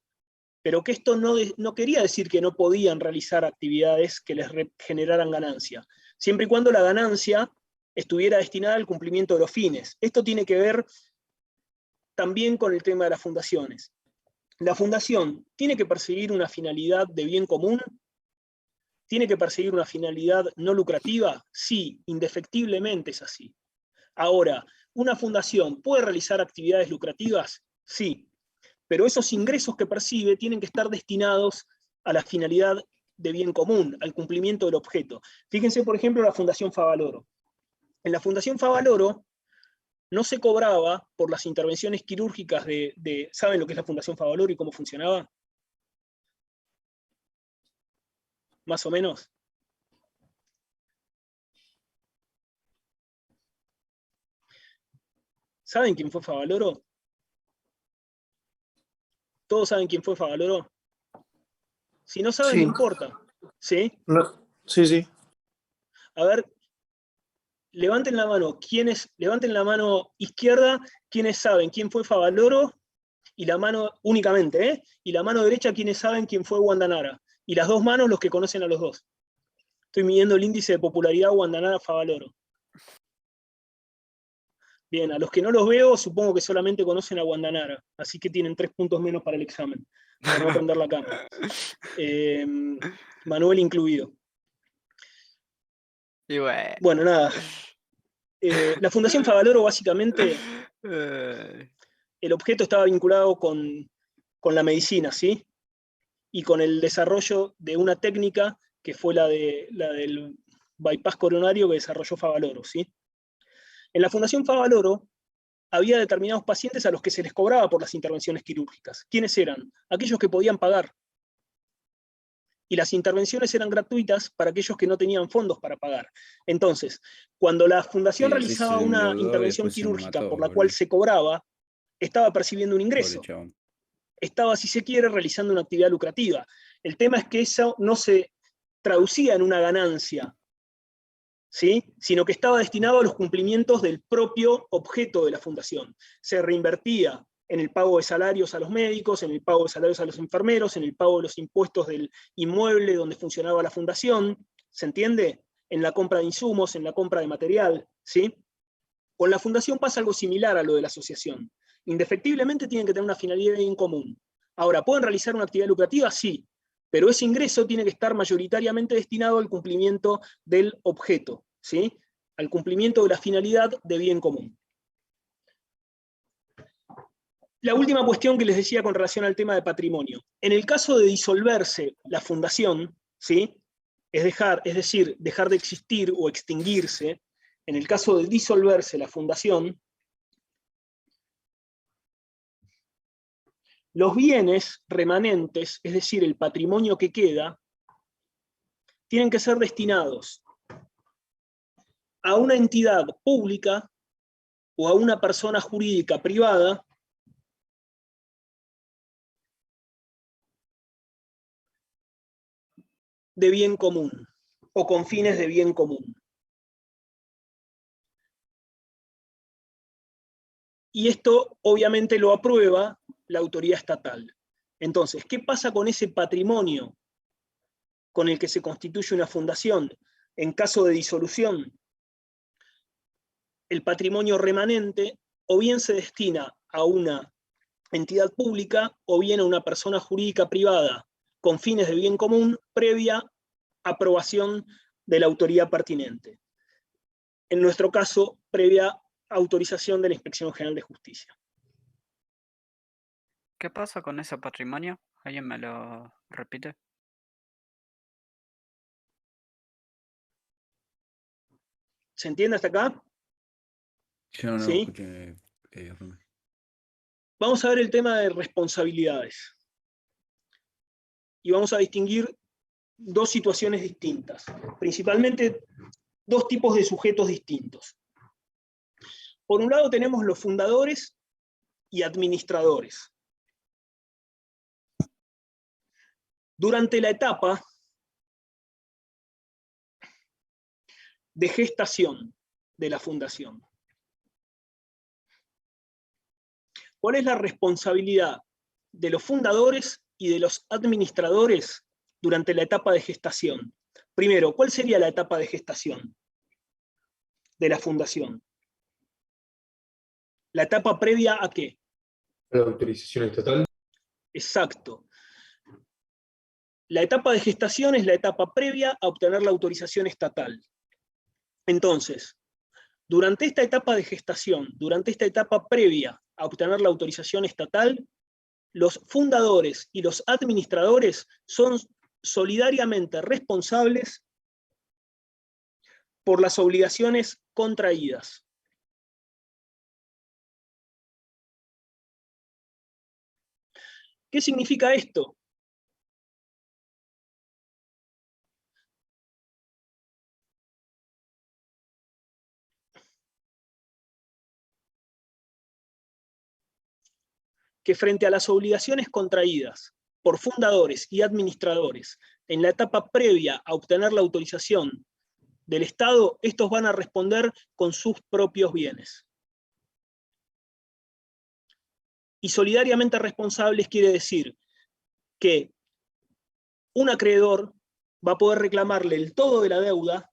A: Pero que esto no quería decir que no podían realizar actividades que les generaran ganancia, siempre y cuando la ganancia estuviera destinada al cumplimiento de los fines. Esto tiene que ver también con el tema de las fundaciones. La fundación tiene que perseguir una finalidad de bien común, tiene que perseguir una finalidad no lucrativa, sí, indefectiblemente es así. Ahora, ¿una fundación puede realizar actividades lucrativas? Sí, pero esos ingresos que percibe tienen que estar destinados a la finalidad de bien común, al cumplimiento del objeto. Fíjense, por ejemplo, la Fundación Favaloro. En la Fundación Favaloro no se cobraba por las intervenciones quirúrgicas ¿saben lo que es la Fundación Favaloro y cómo funcionaba? Más o menos. ¿Saben quién fue Favaloro? ¿Todos saben quién fue Favaloro? Si no saben,
D: Sí.
A: no importa. ¿Sí?
D: No, sí, sí.
A: A ver, levanten la mano. Levanten la mano izquierda, quienes saben quién fue Favaloro, y la mano únicamente, ¿eh? Y la mano derecha, quienes saben quién fue Guandanara. Y las dos manos, los que conocen a los dos. Estoy midiendo el índice de popularidad Guandanara-Favaloro. Bien, a los que no los veo, supongo que solamente conocen a Guandanara, así que tienen 3 puntos menos para el examen, por no prender la cámara. Manuel incluido.
G: Y bueno.
A: Bueno, nada. La Fundación Favaloro, básicamente, el objeto estaba vinculado con la medicina, ¿sí? Y con el desarrollo de una técnica que fue la del bypass coronario que desarrolló Favaloro, ¿sí? En la Fundación Favaloro había determinados pacientes a los que se les cobraba por las intervenciones quirúrgicas. ¿Quiénes eran? Aquellos que podían pagar. Y las intervenciones eran gratuitas para aquellos que no tenían fondos para pagar. Entonces, cuando la fundación
B: Sí,
A: realizaba
B: se
A: una
B: endeudó y
A: intervención
B: después se me
A: quirúrgica
B: mató,
A: por la
B: boludo.
A: cual se cobraba, estaba percibiendo un
B: Pobre
A: ingreso.
B: chabón.
A: Estaba, si se quiere, realizando una actividad lucrativa. El tema es que eso no se traducía en una ganancia, ¿sí? Sino que estaba destinado a los cumplimientos del propio objeto de la fundación. Se reinvertía en el pago de salarios a los médicos, en el pago de salarios a los enfermeros, en el pago de los impuestos del inmueble donde funcionaba la fundación, ¿se entiende? En la compra de insumos, en la compra de material, ¿sí? Con la fundación pasa algo similar a lo de la asociación. Indefectiblemente tienen que tener una finalidad en común. Ahora, ¿pueden realizar una actividad lucrativa? Sí, pero ese ingreso tiene que estar mayoritariamente destinado al cumplimiento del objeto, ¿sí? Al cumplimiento de la finalidad de bien común. La última cuestión que les decía con relación al tema de patrimonio. En el caso de disolverse la fundación, ¿sí? Es decir, dejar de existir o extinguirse, en el caso de disolverse la fundación, los bienes remanentes, es decir, el patrimonio que queda, tienen que ser destinados a una entidad pública o a una persona jurídica privada de bien común o con fines de bien común. Y esto obviamente lo aprueba la autoridad estatal. Entonces, ¿qué pasa con ese patrimonio con el que se constituye una fundación en caso de disolución? El patrimonio remanente o bien se destina a una entidad pública o bien a una persona jurídica privada con fines de bien común previa aprobación de la autoridad pertinente. En nuestro caso, previa autorización de la Inspección General de Justicia.
G: ¿Qué pasa con ese patrimonio? ¿Alguien me lo repite?
A: ¿Se entiende hasta acá?
B: Yo no
A: ¿Sí?
B: escuché. Rumi.
A: Vamos a ver el tema de responsabilidades. Y vamos a distinguir dos situaciones distintas, principalmente dos tipos de sujetos distintos. Por un lado tenemos los fundadores y administradores. Durante la etapa de gestación de la fundación, ¿cuál es la responsabilidad de los fundadores y de los administradores durante la etapa de gestación? Primero, ¿cuál sería la etapa de gestación de la fundación? ¿La etapa previa a qué?
H: La autorización estatal.
A: Exacto. La etapa de gestación es la etapa previa a obtener la autorización estatal. Entonces, durante esta etapa de gestación, durante esta etapa previa a obtener la autorización estatal, los fundadores y los administradores son solidariamente responsables por las obligaciones contraídas. ¿Qué significa esto? Que frente a las obligaciones contraídas por fundadores y administradores en la etapa previa a obtener la autorización del Estado, estos van a responder con sus propios bienes. Y solidariamente responsables quiere decir que un acreedor va a poder reclamarle el todo de la deuda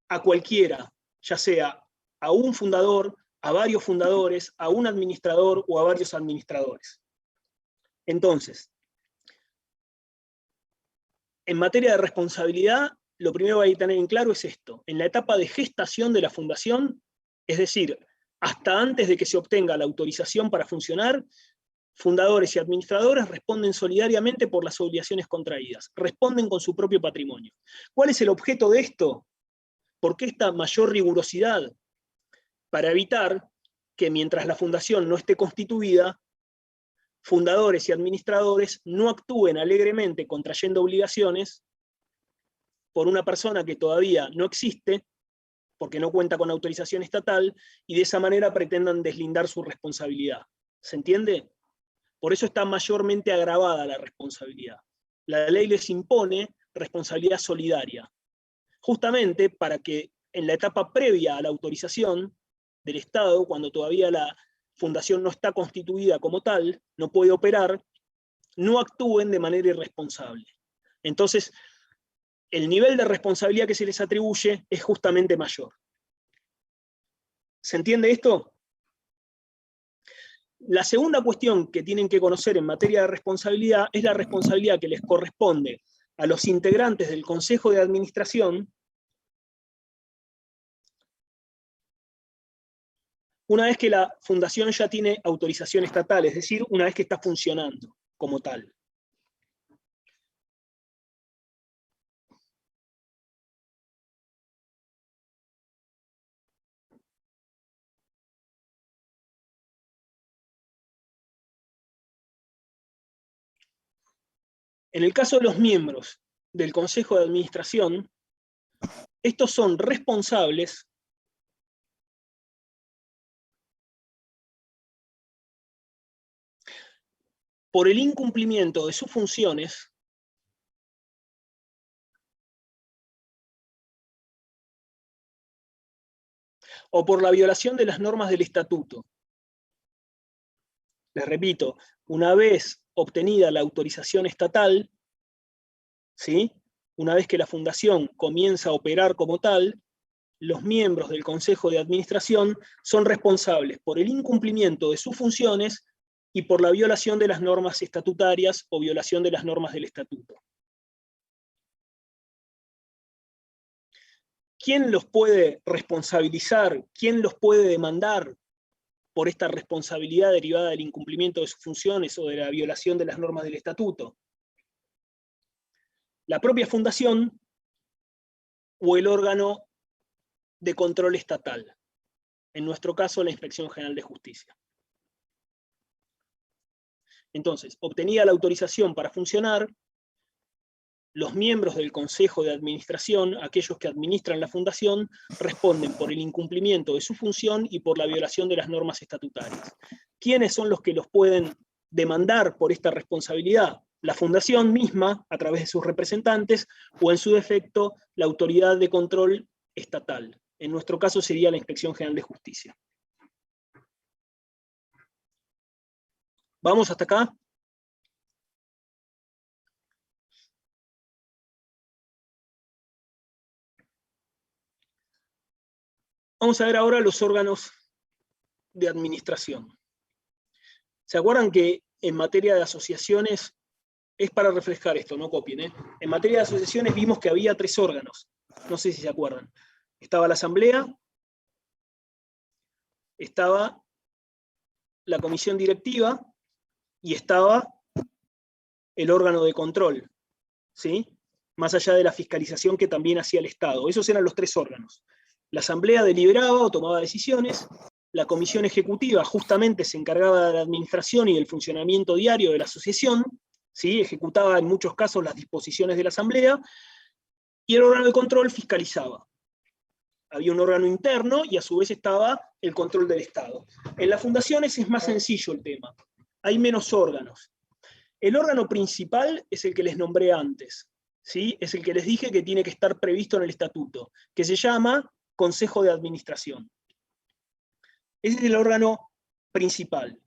A: a cualquiera, ya sea a un fundador, a varios fundadores, a un administrador o a varios administradores. Entonces, en materia de responsabilidad, lo primero que hay que tener en claro es esto. En la etapa de gestación de la fundación, es decir, hasta antes de que se obtenga la autorización para funcionar, fundadores y administradores responden solidariamente por las obligaciones contraídas, responden con su propio patrimonio. ¿Cuál es el objeto de esto? ¿Por qué esta mayor rigurosidad? Para evitar que mientras la fundación no esté constituida, fundadores y administradores no actúen alegremente contrayendo obligaciones por una persona que todavía no existe, porque no cuenta con autorización estatal, y de esa manera pretendan deslindar su responsabilidad. ¿Se entiende? Por eso está mayormente agravada la responsabilidad. La ley les impone responsabilidad solidaria, justamente para que en la etapa previa a la autorización del Estado, cuando todavía la fundación no está constituida como tal, no puede operar, no actúen de manera irresponsable. Entonces, el nivel de responsabilidad que se les atribuye es justamente mayor. ¿Se entiende esto? La segunda cuestión que tienen que conocer en materia de responsabilidad es la responsabilidad que les corresponde a los integrantes del Consejo de Administración una vez que la fundación ya tiene autorización estatal, es decir, una vez que está funcionando como tal. En el caso de los miembros del Consejo de Administración, estos son responsables por el incumplimiento de sus funciones o por la violación de las normas del estatuto. Les repito, una vez obtenida la autorización estatal, ¿sí? Una vez que la fundación comienza a operar como tal, los miembros del Consejo de Administración son responsables por el incumplimiento de sus funciones y por la violación de las normas estatutarias o violación de las normas del estatuto. ¿Quién los puede responsabilizar? ¿Quién los puede demandar por esta responsabilidad derivada del incumplimiento de sus funciones o de la violación de las normas del estatuto? La propia fundación o el órgano de control estatal, en nuestro caso la Inspección General de Justicia. Entonces, obtenida la autorización para funcionar, los miembros del Consejo de Administración, aquellos que administran la fundación, responden por el incumplimiento de su función y por la violación de las normas estatutarias. ¿Quiénes son los que los pueden demandar por esta responsabilidad? La fundación misma, a través de sus representantes, o en su defecto, la autoridad de control estatal. En nuestro caso sería la Inspección General de Justicia. ¿Vamos hasta acá? Vamos a ver ahora los órganos de administración. ¿Se acuerdan que en materia de asociaciones, es para refrescar esto, no copien, ¿eh? En materia de asociaciones vimos que había 3 órganos, no sé si se acuerdan. Estaba la asamblea, estaba la comisión directiva y estaba el órgano de control, ¿sí? Más allá de la fiscalización que también hacía el Estado. Esos eran los 3 órganos. La asamblea deliberaba o tomaba decisiones, la comisión ejecutiva justamente se encargaba de la administración y del funcionamiento diario de la asociación, ¿sí? Ejecutaba en muchos casos las disposiciones de la asamblea, y el órgano de control fiscalizaba. Había un órgano interno y a su vez estaba el control del Estado. En las fundaciones es más sencillo el tema. Hay menos órganos. El órgano principal es el que les nombré antes, ¿sí? Es el que les dije que tiene que estar previsto en el estatuto, que se llama Consejo de Administración. Ese es el órgano principal.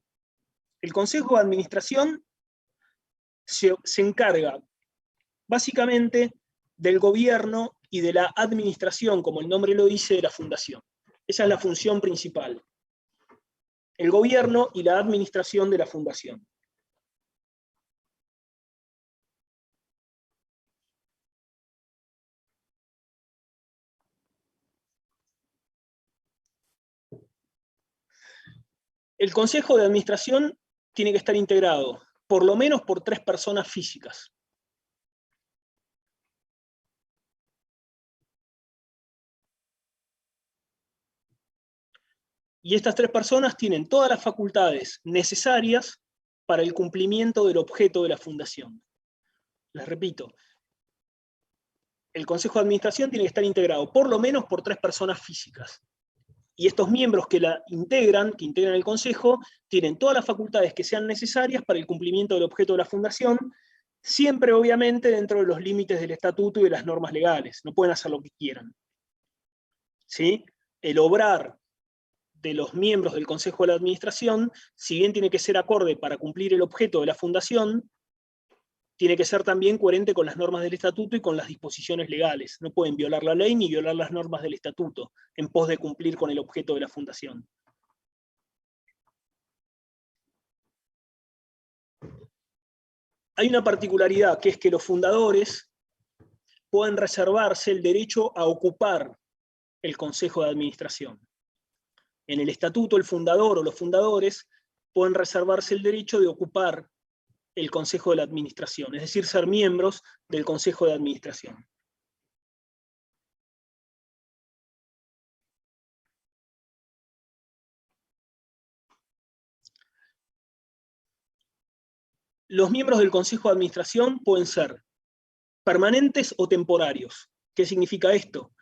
A: El Consejo de Administración se encarga básicamente del gobierno y de la administración, como el nombre lo dice, de la fundación. Esa es la función principal. El gobierno y la administración de la fundación. El Consejo de Administración tiene que estar integrado, por lo menos por 3 personas físicas. Y estas 3 personas tienen todas las facultades necesarias para el cumplimiento del objeto de la fundación. Les repito, el Consejo de Administración tiene que estar integrado por lo menos por 3 personas físicas. Y estos miembros que integran el Consejo, tienen todas las facultades que sean necesarias para el cumplimiento del objeto de la fundación, siempre obviamente dentro de los límites del estatuto y de las normas legales. No pueden hacer lo que quieran. ¿Sí? El obrar de los miembros del Consejo de la Administración, si bien tiene que ser acorde para cumplir el objeto de la fundación, tiene que ser también coherente con las normas del estatuto y con las disposiciones legales. No pueden violar la ley ni violar las normas del estatuto en pos de cumplir con el objeto de la fundación. Hay una particularidad, que es que los fundadores pueden reservarse el derecho a ocupar el Consejo de Administración. En el estatuto, el fundador o los fundadores pueden reservarse el derecho de ocupar el Consejo de la Administración, es decir, ser miembros del Consejo de Administración. Los miembros del Consejo de Administración pueden ser permanentes o temporarios. ¿Qué significa esto?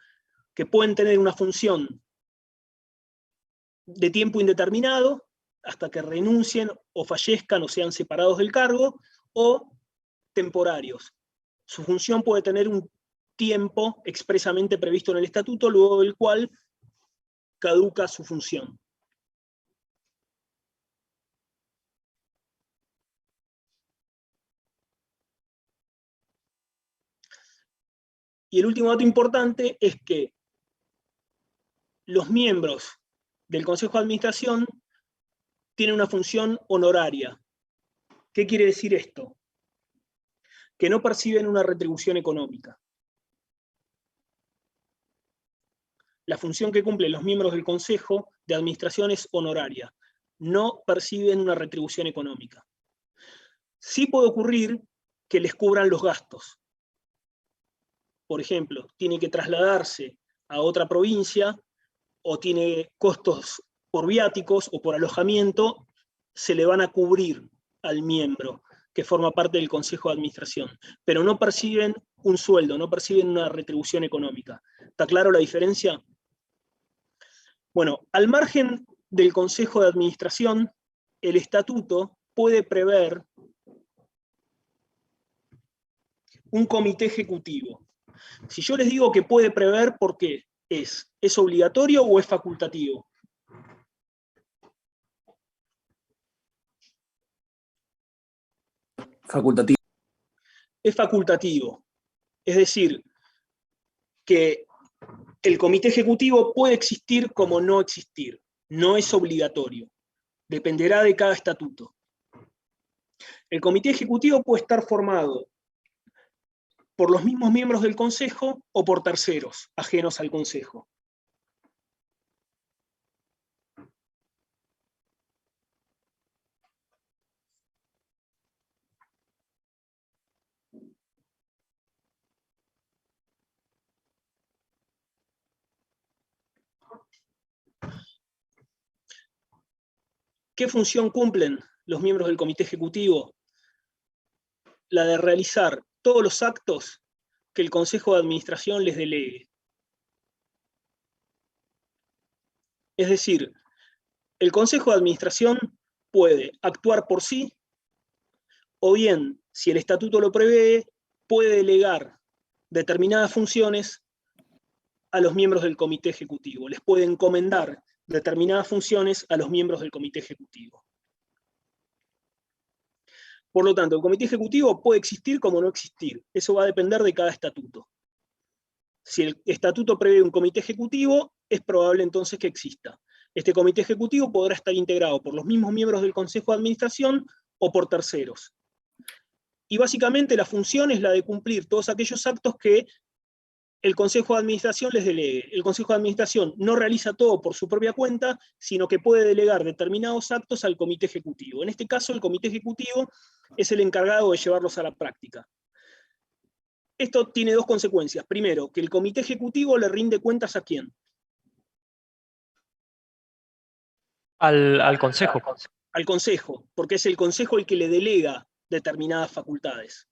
A: Que pueden tener una función de tiempo indeterminado, hasta que renuncien o fallezcan o sean separados del cargo, o temporarios. Su función puede tener un tiempo expresamente previsto en el estatuto, luego del cual caduca su función. Y el último dato importante es que los miembros del Consejo de Administración tienen una función honoraria. ¿Qué quiere decir esto? Que no perciben una retribución económica. La función que cumplen los miembros del Consejo de Administración es honoraria. No perciben una retribución económica. Sí puede ocurrir que les cubran los gastos. Por ejemplo, tiene que trasladarse a otra provincia, o tiene costos por viáticos o por alojamiento, se le van a cubrir al miembro que forma parte del Consejo de Administración, pero no perciben un sueldo, no perciben una retribución económica. ¿Está claro la diferencia? Bueno, al margen del Consejo de Administración, el estatuto puede prever un comité ejecutivo. Si yo les digo que puede prever, ¿por qué? ¿Es obligatorio o es facultativo?
D: Facultativo.
A: Es facultativo. Es decir, que el comité ejecutivo puede existir como no existir. No es obligatorio. Dependerá de cada estatuto. El comité ejecutivo puede estar formado por los mismos miembros del consejo o por terceros, ajenos al consejo. ¿Qué función cumplen los miembros del comité ejecutivo? La de realizar todos los actos que el consejo de administración les delegue. Es decir, el consejo de administración puede actuar por sí, o bien, si el estatuto lo prevé, puede delegar determinadas funciones a los miembros del comité ejecutivo. Les puede encomendar determinadas funciones a los miembros del comité ejecutivo. Por lo tanto, el comité ejecutivo puede existir como no existir. Eso va a depender de cada estatuto. Si el estatuto prevé un comité ejecutivo, es probable entonces que exista. Este comité ejecutivo podrá estar integrado por los mismos miembros del consejo de administración o por terceros. Y básicamente la función es la de cumplir todos aquellos actos que el consejo de administración les delegue. El consejo de administración no realiza todo por su propia cuenta, sino que puede delegar determinados actos al comité ejecutivo. En este caso, el comité ejecutivo es el encargado de llevarlos a la práctica. Esto tiene dos consecuencias. Primero, que el comité ejecutivo le rinde cuentas ¿a quién?
C: Al consejo.
A: Al consejo, porque es el consejo el que le delega determinadas facultades.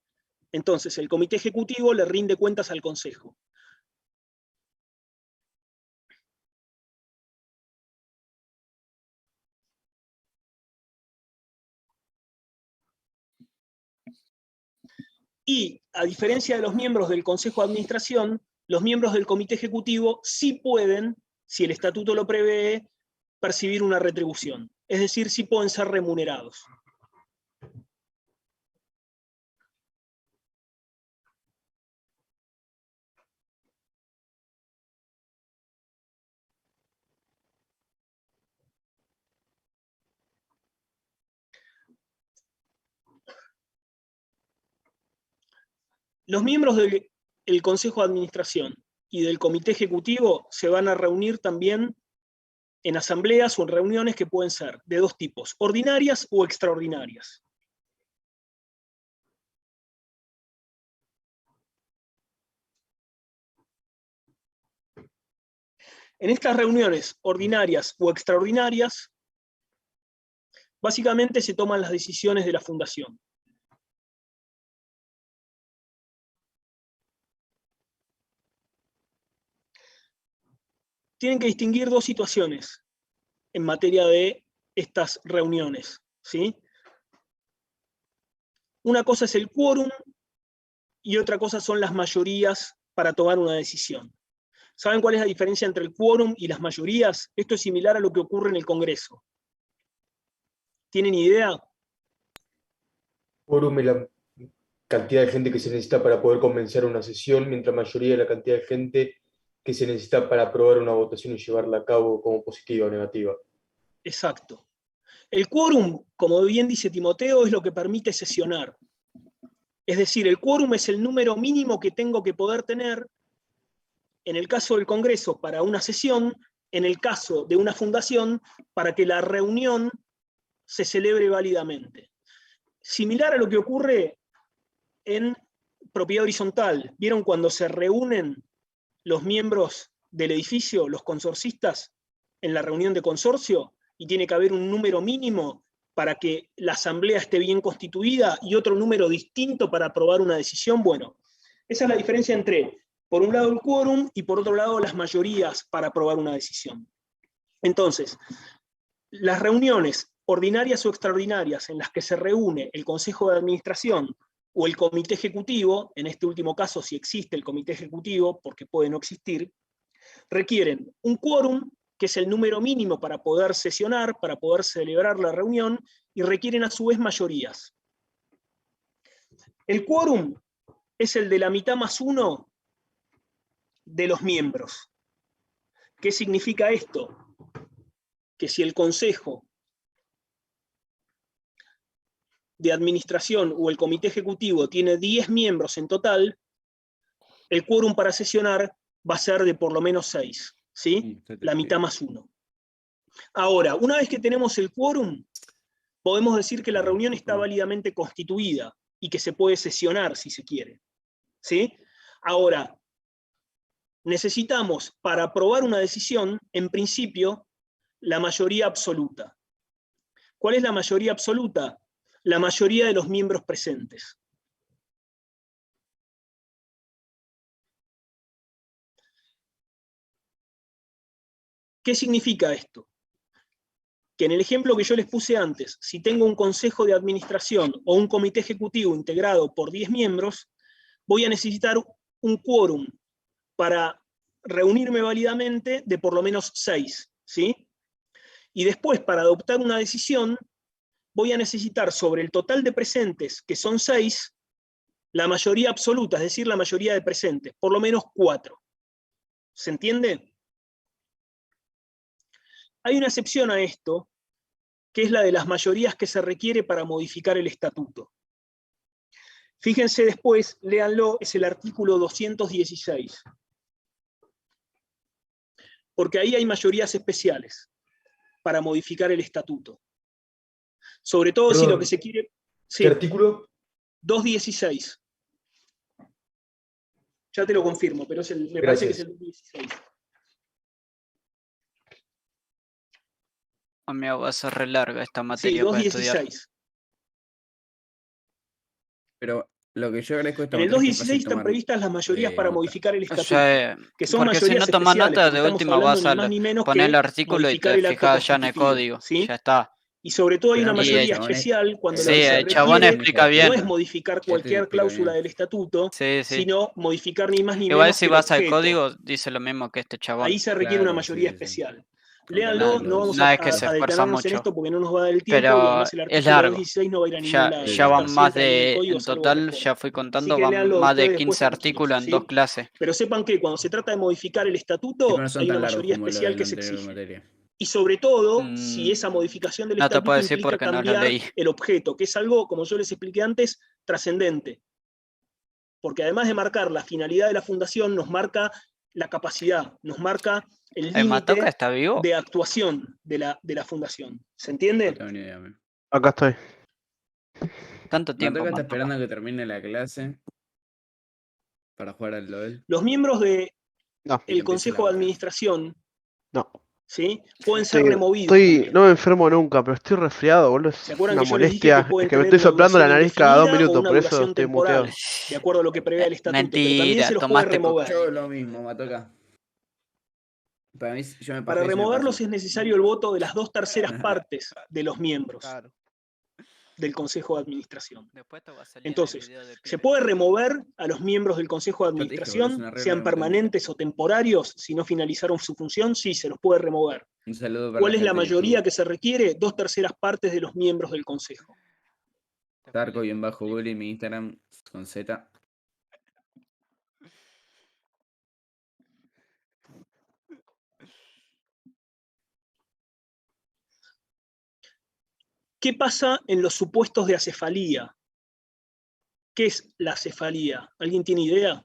A: Entonces, el comité ejecutivo le rinde cuentas al consejo. Y, a diferencia de los miembros del Consejo de Administración, los miembros del Comité Ejecutivo sí pueden, si el estatuto lo prevé, percibir una retribución. Es decir, sí pueden ser remunerados. Los miembros del Consejo de Administración y del Comité Ejecutivo se van a reunir también en asambleas o en reuniones que pueden ser de dos tipos, ordinarias o extraordinarias. En estas reuniones ordinarias o extraordinarias, básicamente se toman las decisiones de la fundación. Tienen que distinguir dos situaciones en materia de estas reuniones, ¿sí? Una cosa es el quórum y otra cosa son las mayorías para tomar una decisión. ¿Saben cuál es la diferencia entre el quórum y las mayorías? Esto es similar a lo que ocurre en el Congreso. ¿Tienen idea?
H: Quórum es la cantidad de gente que se necesita para poder comenzar una sesión, mientras mayoría es la cantidad de gente que se necesita para aprobar una votación y llevarla a cabo como positiva o negativa.
A: Exacto. El quórum, como bien dice Timoteo, es lo que permite sesionar. Es decir, el quórum es el número mínimo que tengo que poder tener en el caso del Congreso para una sesión, en el caso de una fundación, para que la reunión se celebre válidamente. Similar a lo que ocurre en propiedad horizontal. ¿Vieron cuando se reúnen los miembros del edificio, los consorcistas, en la reunión de consorcio? Y tiene que haber un número mínimo para que la asamblea esté bien constituida y otro número distinto para aprobar una decisión. Bueno, esa es la diferencia entre, por un lado, el quórum y por otro lado, las mayorías para aprobar una decisión. Entonces, las reuniones ordinarias o extraordinarias en las que se reúne el Consejo de Administración o el Comité Ejecutivo, en este último caso si existe el Comité Ejecutivo, porque puede no existir, requieren un quórum, que es el número mínimo para poder sesionar, para poder celebrar la reunión, y requieren a su vez mayorías. El quórum es el de la mitad más uno de los miembros. ¿Qué significa esto? Que si el Consejo de administración o el comité ejecutivo tiene 10 miembros en total, el quórum para sesionar va a ser de por lo menos 6, ¿sí? La mitad más 1. Ahora, una vez que tenemos el quórum, podemos decir que la reunión está válidamente constituida y que se puede sesionar si se quiere, ¿sí? Ahora, necesitamos, para aprobar una decisión, en principio, la mayoría absoluta. ¿Cuál es la mayoría absoluta? La mayoría de los miembros presentes. ¿Qué significa esto? Que en el ejemplo que yo les puse antes, si tengo un consejo de administración o un comité ejecutivo integrado por 10 miembros, voy a necesitar un quórum para reunirme válidamente de por lo menos 6, ¿sí? Y después, para adoptar una decisión, voy a necesitar sobre el total de presentes, que son 6, la mayoría absoluta, es decir, la mayoría de presentes, por lo menos 4. ¿Se entiende? Hay una excepción a esto, que es la de las mayorías que se requiere para modificar el estatuto. Fíjense después, léanlo, es el artículo 216. Porque ahí hay mayorías especiales para modificar el estatuto. Sobre todo si lo que se quiere... Sí,
H: ¿Qué artículo?
A: 216. Ya te lo confirmo, pero me parece que es el 216.
G: Amigo, va a ser re larga esta
A: Sí,
G: materia para estudiar.
A: 216.
B: Pero lo que yo agradezco de esta
A: En el
B: materia es que
A: 216
B: es fácil
A: están
B: tomar,
A: previstas las mayorías para
B: nota.
A: modificar el
G: O
A: estatuto,
G: sea,
A: que son
G: porque si
A: mayorías
G: no tomas
A: especiales,
G: nota,
A: porque
G: de
A: estamos
G: última vas
A: hablando
G: a
A: ni más ni menos
G: poner el
A: que
G: artículo y te
A: modificar el acto
G: fijas ya en el
A: constitutivo,
G: código.
A: ¿sí?
G: Ya está.
A: Y sobre todo hay
B: Pero
A: una
B: no,
G: Y
A: mayoría
B: chabón,
A: especial cuando lo
G: sí,
A: que se
G: el chabón
A: requiere
G: explica
A: no
G: bien.
A: es modificar
B: Este
A: cualquier
B: explica
A: cláusula
B: bien.
A: del estatuto,
G: Sí, sí.
A: sino modificar ni más ni
G: Igual
A: menos
G: si
A: que el
G: vas al
A: objeto.
G: código, dice lo mismo que este chabón.
A: Ahí se requiere una
B: Claro,
A: mayoría
B: sí, sí.
A: especial.
B: Contra
A: Léanlo, no vamos
G: No es que se
A: a
G: esfuerza
A: detenernos en
G: mucho.
A: esto porque no nos va a dar el tiempo y
G: Pero
A: además el
G: es
A: artículo
G: largo.
A: 216 no va a ir a ningún lado.
G: Ya
A: Va a
G: van
A: estar
G: más
A: siempre ahí en el
G: de,
A: código,
G: en
A: salvo
G: total,
A: corregir.
G: ya fui
A: Así
G: contando,
A: que
G: van
A: léanlo
G: más de
A: ustedes
G: 15
A: después
G: artículos en
A: tranquilos,
G: 2
A: ¿sí?
G: clases.
A: Pero sepan que cuando se trata de modificar el
B: Sí,
A: estatuto,
B: pero no son
A: hay una
B: tan largos
A: mayoría
B: como lo
A: especial
B: de
A: que
B: la
A: se
B: anterior
A: exige.
B: materia.
A: Y sobre todo, si
G: Mm,
A: esa modificación del
G: no te puedo
A: estatuto
G: decir
A: implica
G: porque no lo
A: cambiar
G: leí.
A: el objeto, que es algo, como yo les expliqué antes, trascendente. Porque además de marcar la finalidad de la fundación, nos marca la capacidad, nos marca el
G: ¿El Matoca
A: límite
G: está vivo?
A: de actuación de la fundación. ¿Se
B: No
A: entiende?
B: tengo ni idea, man.
I: Acá estoy.
G: Tanto tiempo,
B: Matoka está
G: Matoca.
B: esperando a que termine la clase para jugar al LOL
A: Los miembros del
I: No,
B: y que empiece
A: Consejo
B: la
A: de
B: otra.
A: Administración,
I: no.
A: ¿sí? Pueden ser removidos también.
I: No me enfermo nunca, pero estoy resfriado, boludo.
A: ¿Se
I: Es
A: acuerdan
I: una
A: que yo les dije que
I: molestia.
A: pueden
I: Es que me
A: tener
I: estoy
A: una
I: soplando la
A: duración
I: nariz cada 2
A: indefinida o
I: minutos,
A: una
I: por eso
A: duración
I: estoy muteado.
A: temporal, de acuerdo a lo que prevé el estatuto? Pero también
G: Mentira,
A: se los puede
G: tomaste
A: remover.
B: Yo lo mismo, Matoka. Para mí, yo me
A: Para
B: pasé y se me
A: removerlos
B: pasó.
A: es necesario el voto de las 2/3 partes de los miembros
I: Claro.
A: del Consejo de Administración.
G: Después te va a salir en el
A: Entonces,
G: video de
A: ¿se
G: Pibe.
A: puede remover a los miembros del Consejo de
B: Yo te dije, boludo, es
A: Administración,
B: una regla,
A: sean
B: no me entendiste.
A: permanentes o temporarios, si no finalizaron su función? Sí, se los puede remover.
B: Un saludo para
A: ¿Cuál
B: la
A: es la
B: gente de
A: mayoría
B: YouTube.
A: que se requiere? 2/3 partes de los miembros del Consejo.
B: Tarco-Bully, mi Instagram con Z.
A: ¿Qué pasa en los supuestos de acefalía? ¿Qué es la acefalía? ¿Alguien tiene idea?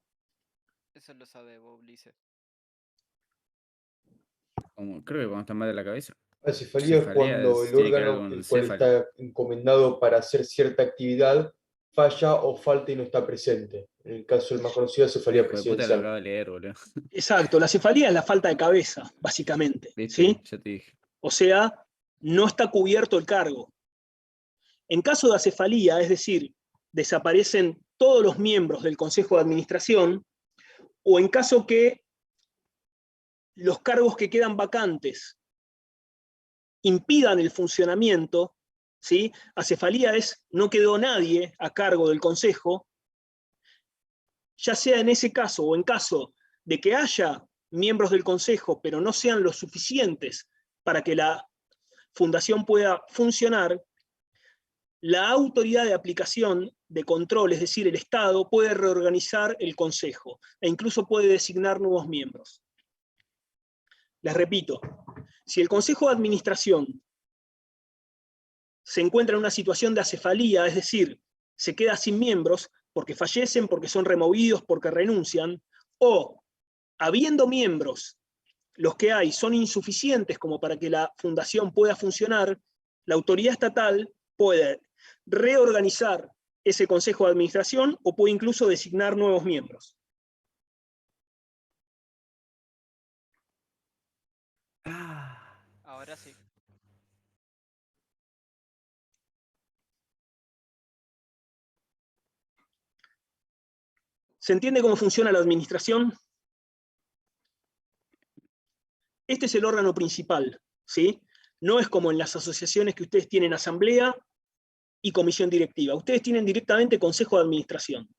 G: Eso lo sabe Bob Lice.
B: Creo que cuando está mal de la cabeza.
H: La cefalía es cuando el
B: tiene que ver
H: órgano
B: con
H: el cual
B: céfalo.
H: está encomendado para hacer cierta actividad falla o falta y no está presente. En el caso del más conocido, cefalía
B: Hijo de puta, lo
H: presidencial.
B: acabo de leer, boludo.
A: Exacto, la cefalía es la falta de cabeza, básicamente.
B: ¿Viste?
A: ¿Sí?
B: Ya te dije.
A: O sea, no está cubierto el cargo. En caso de acefalía, es decir, desaparecen todos los miembros del Consejo de Administración, o en caso que los cargos que quedan vacantes impidan el funcionamiento, ¿sí? Acefalía es no quedó nadie a cargo del Consejo, ya sea en ese caso o en caso de que haya miembros del Consejo, pero no sean los suficientes para que la fundación pueda funcionar, la autoridad de aplicación de control, es decir, el Estado, puede reorganizar el Consejo e incluso puede designar nuevos miembros. Les repito, si el Consejo de Administración se encuentra en una situación de acefalía, es decir, se queda sin miembros porque fallecen, porque son removidos, porque renuncian, o habiendo miembros, los que hay son insuficientes como para que la fundación pueda funcionar, la autoridad estatal puede reorganizar ese consejo de administración o puede incluso designar nuevos miembros.
G: Ahora sí.
A: ¿Se entiende cómo funciona la administración? Este es el órgano principal, ¿sí? No es como en las asociaciones que ustedes tienen asamblea y comisión directiva. Ustedes tienen directamente consejo de administración.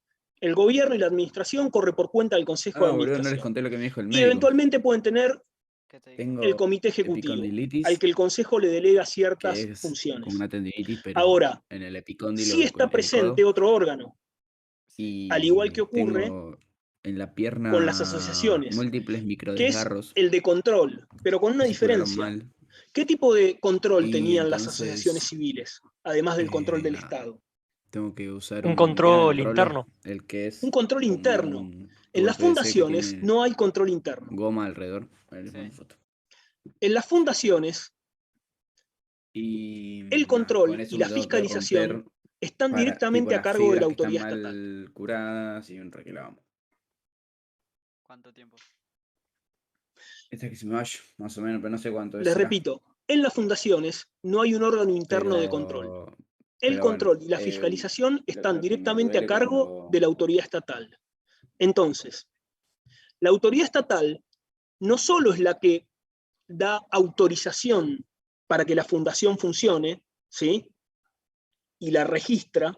A: El gobierno y la administración corre por cuenta del consejo de
B: Boludo, no les
A: administración.
B: conté lo que me dijo el
A: Y
B: médico.
A: eventualmente pueden tener
G: ¿Qué te dijo?
B: Tengo
A: el comité ejecutivo,
B: epicondilitis,
A: al que el consejo le delega
B: que
A: ciertas
B: es
A: funciones.
B: como una tendinitis, pero
A: Ahora,
B: en el epicóndilo,
A: sí está
B: en el
A: presente
B: codo.
A: otro órgano,
B: Y
A: al igual que ocurre
B: tengo en la
A: con las
B: pierna
A: asociaciones,
B: múltiples
A: que es
B: microdesgarros
A: el de control, pero con una
B: que se curaron
A: diferencia.
B: mal.
A: ¿Qué tipo de control
B: Y
A: tenían las
B: entonces,
A: asociaciones civiles, además del control del
B: nada,
A: Estado?
B: tengo que usar
C: Un
B: un
C: control
B: control,
C: interno.
B: el que es
A: Un control
B: como
A: interno.
B: un
A: En las
B: tubo de PVC que
A: fundaciones
B: tiene
A: no hay control interno.
B: goma alrededor. Ahí les
G: Sí.
B: mando foto.
A: En las fundaciones,
B: Y
A: el
B: nada, con
A: control
B: eso
A: y
B: me
A: la
B: tengo que
A: fiscalización
B: romper
A: están
B: para, tipo,
A: directamente a
B: las
A: cargo de la
B: fibras que están
A: autoridad estatal.
B: mal curadas y un requilamo.
G: ¿Cuánto tiempo?
B: Esta es que se me vaya, más o menos, pero no sé cuánto
A: Les
B: será.
A: repito, en las fundaciones no hay un órgano interno de control. El
B: Pero bueno,
A: control y la fiscalización están
B: lo que me
A: directamente a
B: duele
A: cargo
B: cuando-
A: de la autoridad estatal. Entonces, la autoridad estatal no solo es la que da autorización para que la fundación funcione, ¿sí?, y la registra,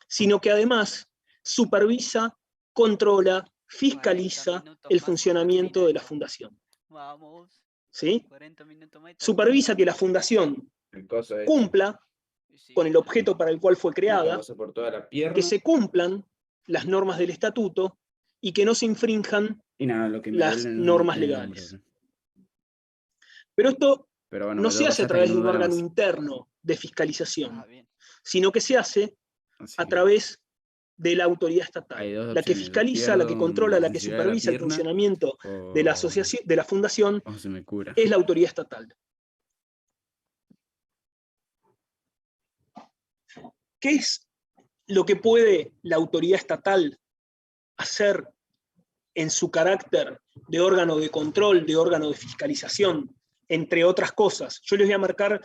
A: sino que además supervisa, controla,
G: 40
A: fiscaliza
G: minutos
A: el
G: más y
A: funcionamiento de la
G: terminamos.
A: fundación.
G: Vamos.
A: ¿Sí?
G: 40 minutos más y
A: Supervisa
G: terminamos.
A: que la fundación
B: el coso este,
A: cumpla
G: Y sí,
A: con el objeto para el cual fue
B: lo
A: creada,
B: paso por toda la
A: que
B: pierna.
A: se cumplan las normas del estatuto y que no se infrinjan
B: Y nada, lo que me
A: las
B: duele
A: normas
B: en el hombro,
A: legales.
B: ¿no?
A: Pero esto
B: Pero bueno,
A: no
B: me
A: se
B: tengo que
A: hace a
B: pasar hasta que
A: través de
B: no
A: un
B: duela
A: órgano
B: más.
A: interno de fiscalización,
G: bien.
A: sino que se hace
B: Así
A: a
B: que
A: través de la autoridad
B: hay
A: estatal,
B: dos
A: la que
B: opciones, o
A: fiscaliza, la que
B: pierdo
A: controla, la que
B: necesidad de la
A: supervisa el
B: pierna
A: funcionamiento de la asociación, de la fundación,
B: o se me cura.
A: es la autoridad estatal. ¿Qué es lo que puede la autoridad estatal hacer en su carácter de órgano de control, de órgano de fiscalización, entre otras cosas? Yo les voy a marcar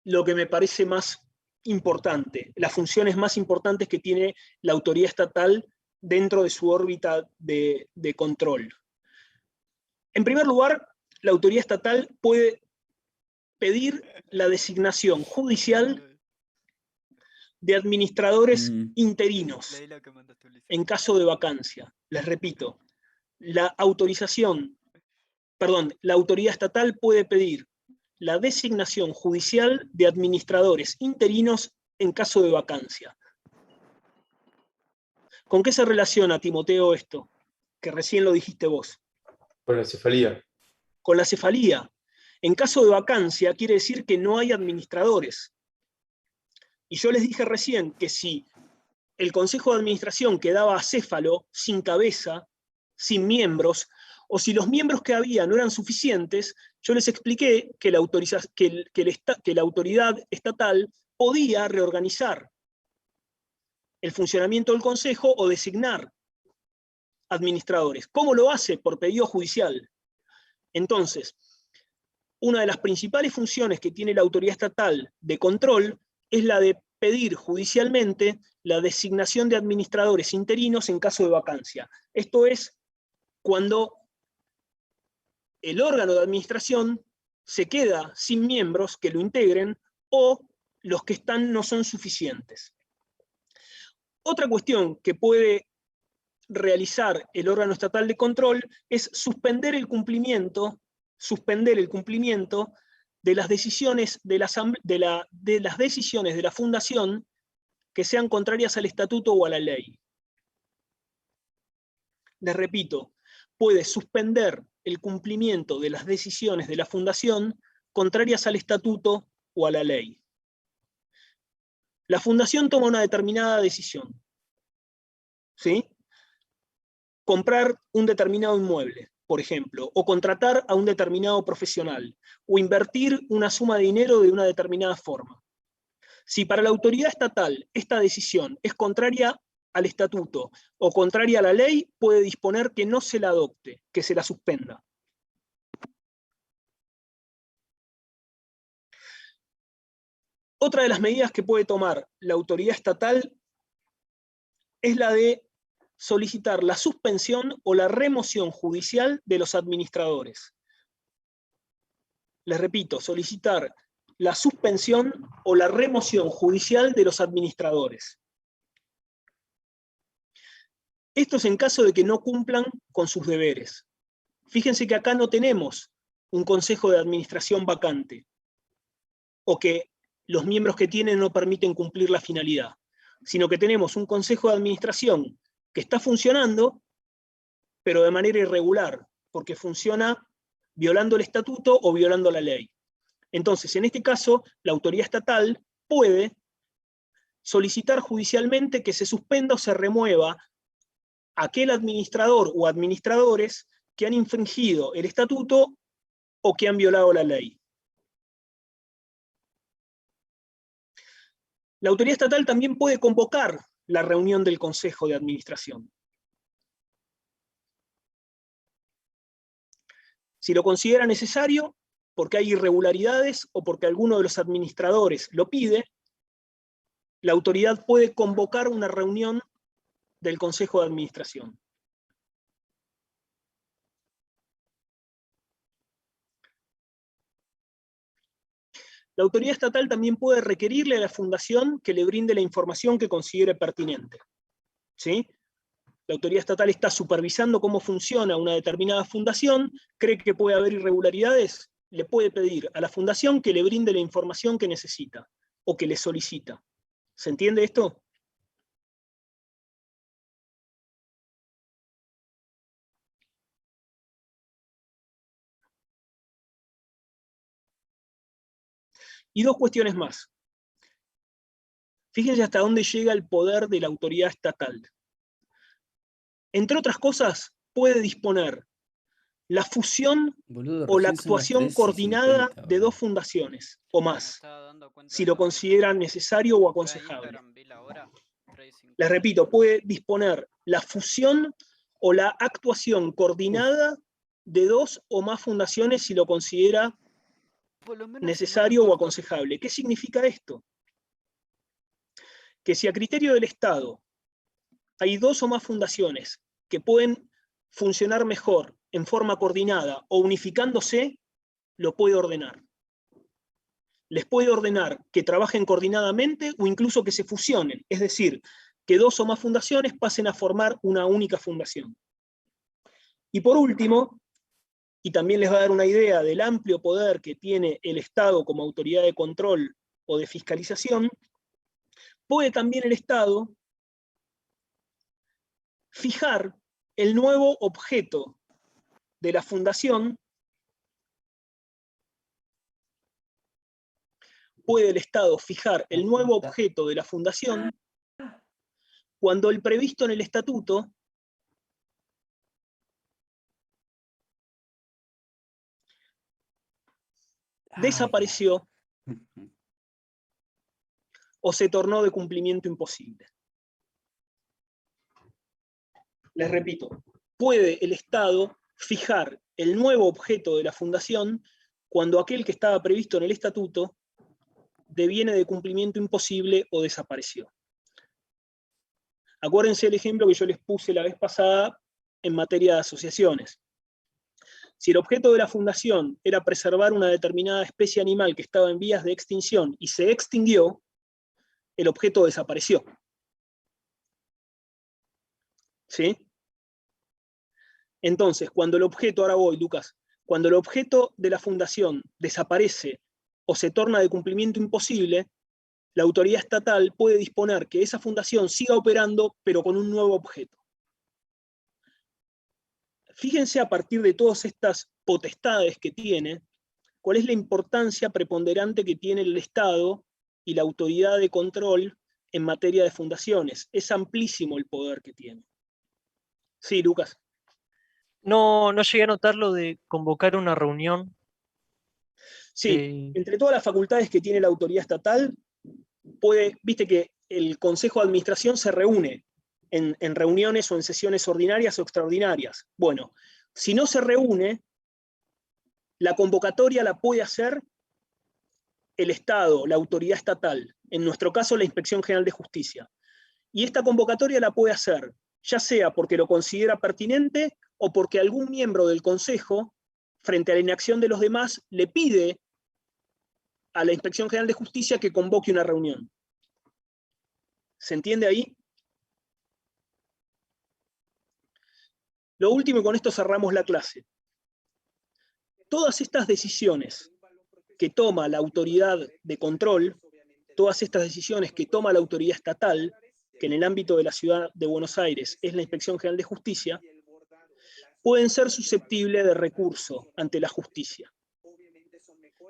A: lo que me parece más importante, las funciones más importantes que tiene la autoridad estatal dentro de su órbita de control. En primer lugar, la autoridad estatal puede pedir la designación judicial de administradores interinos
G: Leí lo que mandaste, Ulises.
A: en caso de vacancia. Les repito, la autoridad estatal puede pedir la designación judicial de administradores interinos en caso de vacancia. ¿Con qué se relaciona, Timoteo, esto? Que recién lo dijiste vos.
H: Con la cefalía.
A: Con la cefalía. En caso de vacancia quiere decir que no hay administradores. Y yo les dije recién que si el Consejo de Administración quedaba acéfalo, sin cabeza, sin miembros, o si los miembros que había no eran suficientes, yo les expliqué que la autoridad estatal podía reorganizar el funcionamiento del Consejo o designar administradores. ¿Cómo lo hace? Por pedido judicial. Entonces, una de las principales funciones que tiene la autoridad estatal de control es la de pedir judicialmente la designación de administradores interinos en caso de vacancia. Esto es cuando el órgano de administración se queda sin miembros que lo integren o los que están no son suficientes. Otra cuestión que puede realizar el órgano estatal de control es suspender el cumplimiento de las decisiones de las decisiones de la fundación que sean contrarias al estatuto o a la ley. Les repito, puede suspender el cumplimiento de las decisiones de la fundación contrarias al estatuto o a la ley. La fundación toma una determinada decisión. ¿Sí? Comprar un determinado inmueble, por ejemplo, o contratar a un determinado profesional, o invertir una suma de dinero de una determinada forma. Si para la autoridad estatal esta decisión es contraria al estatuto o contraria a la ley, puede disponer que no se la adopte, que se la suspenda. Otra de las medidas que puede tomar la autoridad estatal es la de solicitar la suspensión o la remoción judicial de los administradores. Les repito, solicitar la suspensión o la remoción judicial de los administradores. Esto es en caso de que no cumplan con sus deberes. Fíjense que acá no tenemos un consejo de administración vacante, o que los miembros que tienen no permiten cumplir la finalidad, sino que tenemos un consejo de administración que está funcionando, pero de manera irregular, porque funciona violando el estatuto o violando la ley. Entonces, en este caso, la autoridad estatal puede solicitar judicialmente que se suspenda o se remueva aquel administrador o administradores que han infringido el estatuto o que han violado la ley. La autoridad estatal también puede convocar la reunión del Consejo de Administración. Si lo considera necesario, porque hay irregularidades o porque alguno de los administradores lo pide, la autoridad puede convocar una reunión del Consejo de Administración. La autoridad estatal también puede requerirle a la fundación que le brinde la información que considere pertinente. ¿Sí? La autoridad estatal está supervisando cómo funciona una determinada fundación, cree que puede haber irregularidades, le puede pedir a la fundación que le brinde la información que necesita o que le solicita. ¿Se entiende esto? Y dos cuestiones más. Fíjense hasta dónde llega el poder de la autoridad estatal. Entre otras cosas, puede disponer la fusión
B: Boludo,
A: o la
B: recién son las
A: actuación coordinada
B: 13:50,
A: de
B: boludo.
A: dos fundaciones o
G: Me
A: más,
G: estaba dando cuenta
A: si
G: de
A: lo
G: lo mismo.
A: consideran necesario o
G: Fue a
A: aconsejable.
G: Instagram, vi la hora, 3:50.
A: Les repito, puede disponer la fusión o la actuación coordinada de dos o más fundaciones si lo considera
G: Por lo menos
A: necesario o
G: corta.
A: aconsejable. ¿Qué significa esto? Que si a criterio del Estado hay dos o más fundaciones que pueden funcionar mejor en forma coordinada o unificándose, lo puede ordenar. Les puede ordenar que trabajen coordinadamente o incluso que se fusionen, es decir, que dos o más fundaciones pasen a formar una única fundación. Y por último, y también les va a dar una idea del amplio poder que tiene el Estado como autoridad de control o de fiscalización, puede también el Estado fijar el nuevo objeto de la fundación. Puede el Estado fijar el nuevo objeto de la fundación cuando el previsto en el estatuto desapareció o se tornó de cumplimiento imposible. Les repito, puede el Estado fijar el nuevo objeto de la fundación cuando aquel que estaba previsto en el estatuto deviene de cumplimiento imposible o desapareció. Acuérdense el ejemplo que yo les puse la vez pasada en materia de asociaciones. Si el objeto de la fundación era preservar una determinada especie animal que estaba en vías de extinción y se extinguió, el objeto desapareció. ¿Sí? Entonces, cuando el objeto, ahora voy, Lucas, cuando el objeto de la fundación desaparece o se torna de cumplimiento imposible, la autoridad estatal puede disponer que esa fundación siga operando, pero con un nuevo objeto. Fíjense a partir de todas estas potestades que tiene, cuál es la importancia preponderante que tiene el Estado y la autoridad de control en materia de fundaciones. Es amplísimo el poder que tiene. Sí, Lucas.
C: No llegué a notar lo de convocar una reunión.
A: Sí, entre todas las facultades que tiene la autoridad estatal, viste que el Consejo de Administración se reúne en reuniones o en sesiones ordinarias o extraordinarias. Bueno, si no se reúne, la convocatoria la puede hacer el Estado, la autoridad estatal, en nuestro caso la Inspección General de Justicia. Y esta convocatoria la puede hacer, ya sea porque lo considera pertinente o porque algún miembro del Consejo, frente a la inacción de los demás, le pide a la Inspección General de Justicia que convoque una reunión. ¿Se entiende ahí? Lo último, y con esto cerramos la clase. Todas estas decisiones que toma la autoridad de control, todas estas decisiones que toma la autoridad estatal, que en el ámbito de la ciudad de Buenos Aires es la Inspección General de Justicia, pueden ser susceptibles de recurso ante la justicia.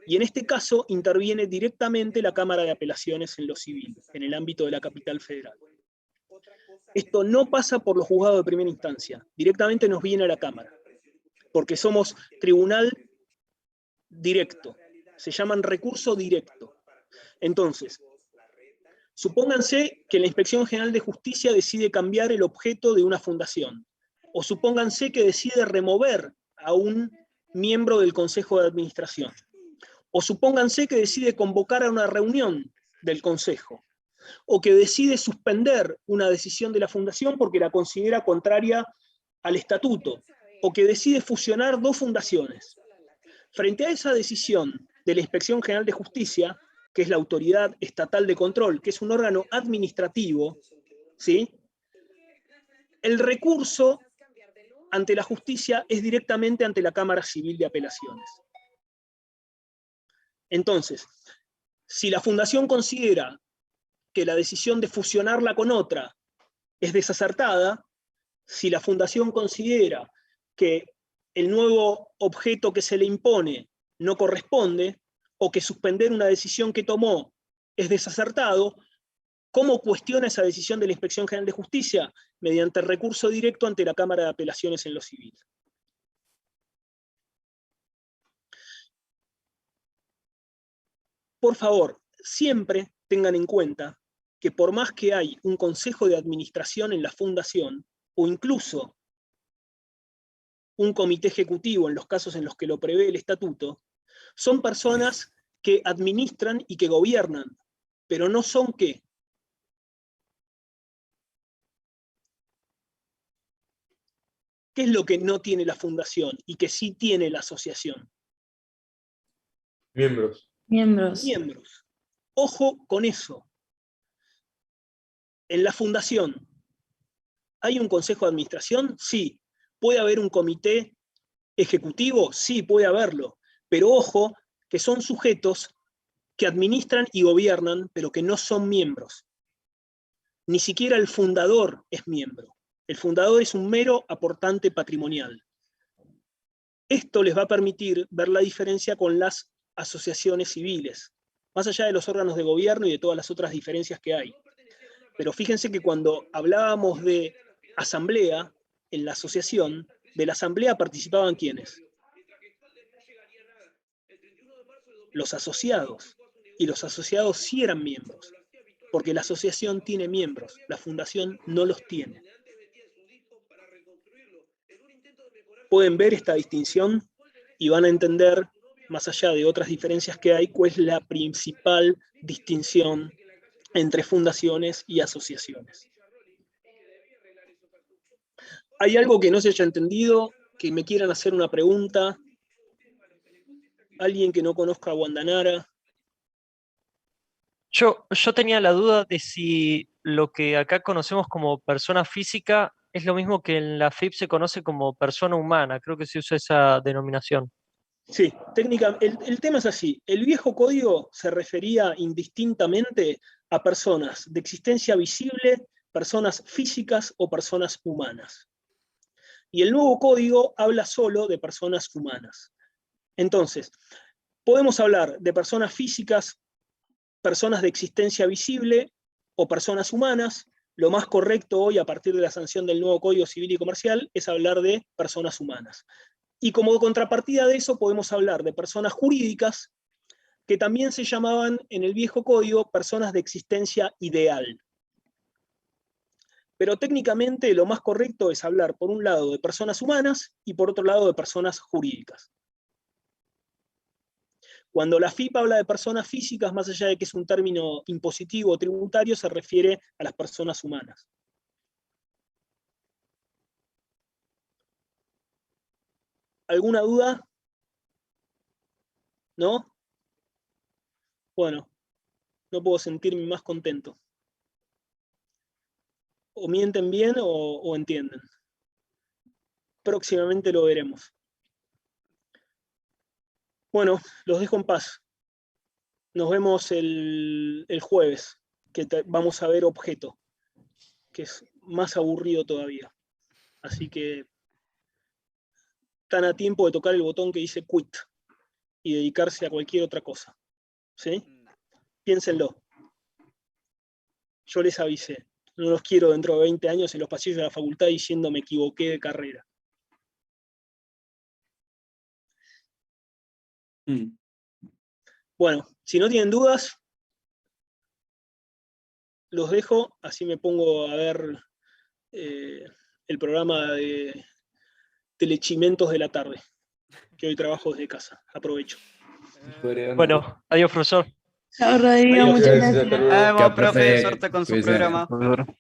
A: Y en este caso interviene directamente la Cámara de Apelaciones en lo civil, en el ámbito de la capital federal. Esto no pasa por los juzgados de primera instancia, directamente nos viene a la Cámara, porque somos tribunal directo, se llaman recurso directo. Entonces, supónganse que la Inspección General de Justicia decide cambiar el objeto de una fundación, o supónganse que decide remover a un miembro del Consejo de Administración, o supónganse que decide convocar a una reunión del Consejo, o que decide suspender una decisión de la fundación porque la considera contraria al estatuto, o que decide fusionar dos fundaciones. Frente a esa decisión de la Inspección General de Justicia, que es la autoridad estatal de control, que es un órgano administrativo, ¿sí? El recurso ante la justicia es directamente ante la Cámara Civil de Apelaciones. Entonces, si la fundación considera que la decisión de fusionarla con otra es desacertada, si la fundación considera que el nuevo objeto que se le impone no corresponde, o que suspender una decisión que tomó es desacertado, ¿cómo cuestiona esa decisión de la Inspección General de Justicia? Mediante recurso directo ante la Cámara de Apelaciones en lo civil. Por favor, siempre tengan en cuenta que por más que hay un consejo de administración en la fundación, o incluso un comité ejecutivo en los casos en los que lo prevé el estatuto, son personas que administran y que gobiernan, pero no son ¿qué? ¿Qué es lo que no tiene la fundación y que sí tiene la asociación?
H: Miembros.
A: Miembros. Ojo con eso. En la fundación, ¿hay un consejo de administración? Sí. ¿Puede haber un comité ejecutivo? Sí, puede haberlo. Pero ojo, que son sujetos que administran y gobiernan, pero que no son miembros. Ni siquiera el fundador es miembro. El fundador es un mero aportante patrimonial. Esto les va a permitir ver la diferencia con las asociaciones civiles, más allá de los órganos de gobierno y de todas las otras diferencias que hay. Pero fíjense que cuando hablábamos de asamblea, en la asociación, de la asamblea participaban ¿quiénes? Los asociados. Y los asociados sí eran miembros, porque la asociación tiene miembros, la fundación no los tiene. Pueden ver esta distinción y van a entender, más allá de otras diferencias que hay, cuál es la principal distinción entre fundaciones y asociaciones. ¿Hay algo que no se haya entendido? ¿Que me quieran hacer una pregunta? ¿Alguien que no conozca a Guandanara?
C: Yo tenía la duda de si lo que acá conocemos como persona física es lo mismo que en la FIP se conoce como persona humana. Creo que se usa esa denominación.
A: Sí, técnicamente, el tema es así. El viejo código se refería indistintamente a personas de existencia visible, personas físicas o personas humanas. Y el nuevo código habla solo de personas humanas. Entonces, podemos hablar de personas físicas, personas de existencia visible o personas humanas. Lo más correcto hoy, a partir de la sanción del nuevo Código Civil y Comercial, es hablar de personas humanas. Y como contrapartida de eso podemos hablar de personas jurídicas, que también se llamaban en el viejo código personas de existencia ideal. Pero técnicamente lo más correcto es hablar por un lado de personas humanas y por otro lado de personas jurídicas. Cuando la FIP habla de personas físicas, más allá de que es un término impositivo o tributario, se refiere a las personas humanas. ¿Alguna duda? ¿No? Bueno, no puedo sentirme más contento. O mienten bien o entienden. Próximamente lo veremos. Bueno, los dejo en paz. Nos vemos el jueves, que vamos a ver objeto, que es más aburrido todavía. Así que están a tiempo de tocar el botón que dice quit y dedicarse a cualquier otra cosa. ¿Sí? Piénsenlo. Yo les avisé. No los quiero dentro de 20 años en los pasillos de la facultad diciendo me equivoqué de carrera. Bueno, si no tienen dudas, los dejo, así me pongo a ver el programa de Telechimentos de la tarde, que hoy trabajo desde casa. Aprovecho.
C: Bueno, adiós, profesor.
E: Chao, Rodrigo,
A: Adiós.
E: muchas
H: Gracias,
E: gracias.
H: hasta luego.
G: Vamos,
B: Chao,
G: profe,
B: profe.
G: suerte con su
B: Cuídese.
G: programa.
I: Profesor.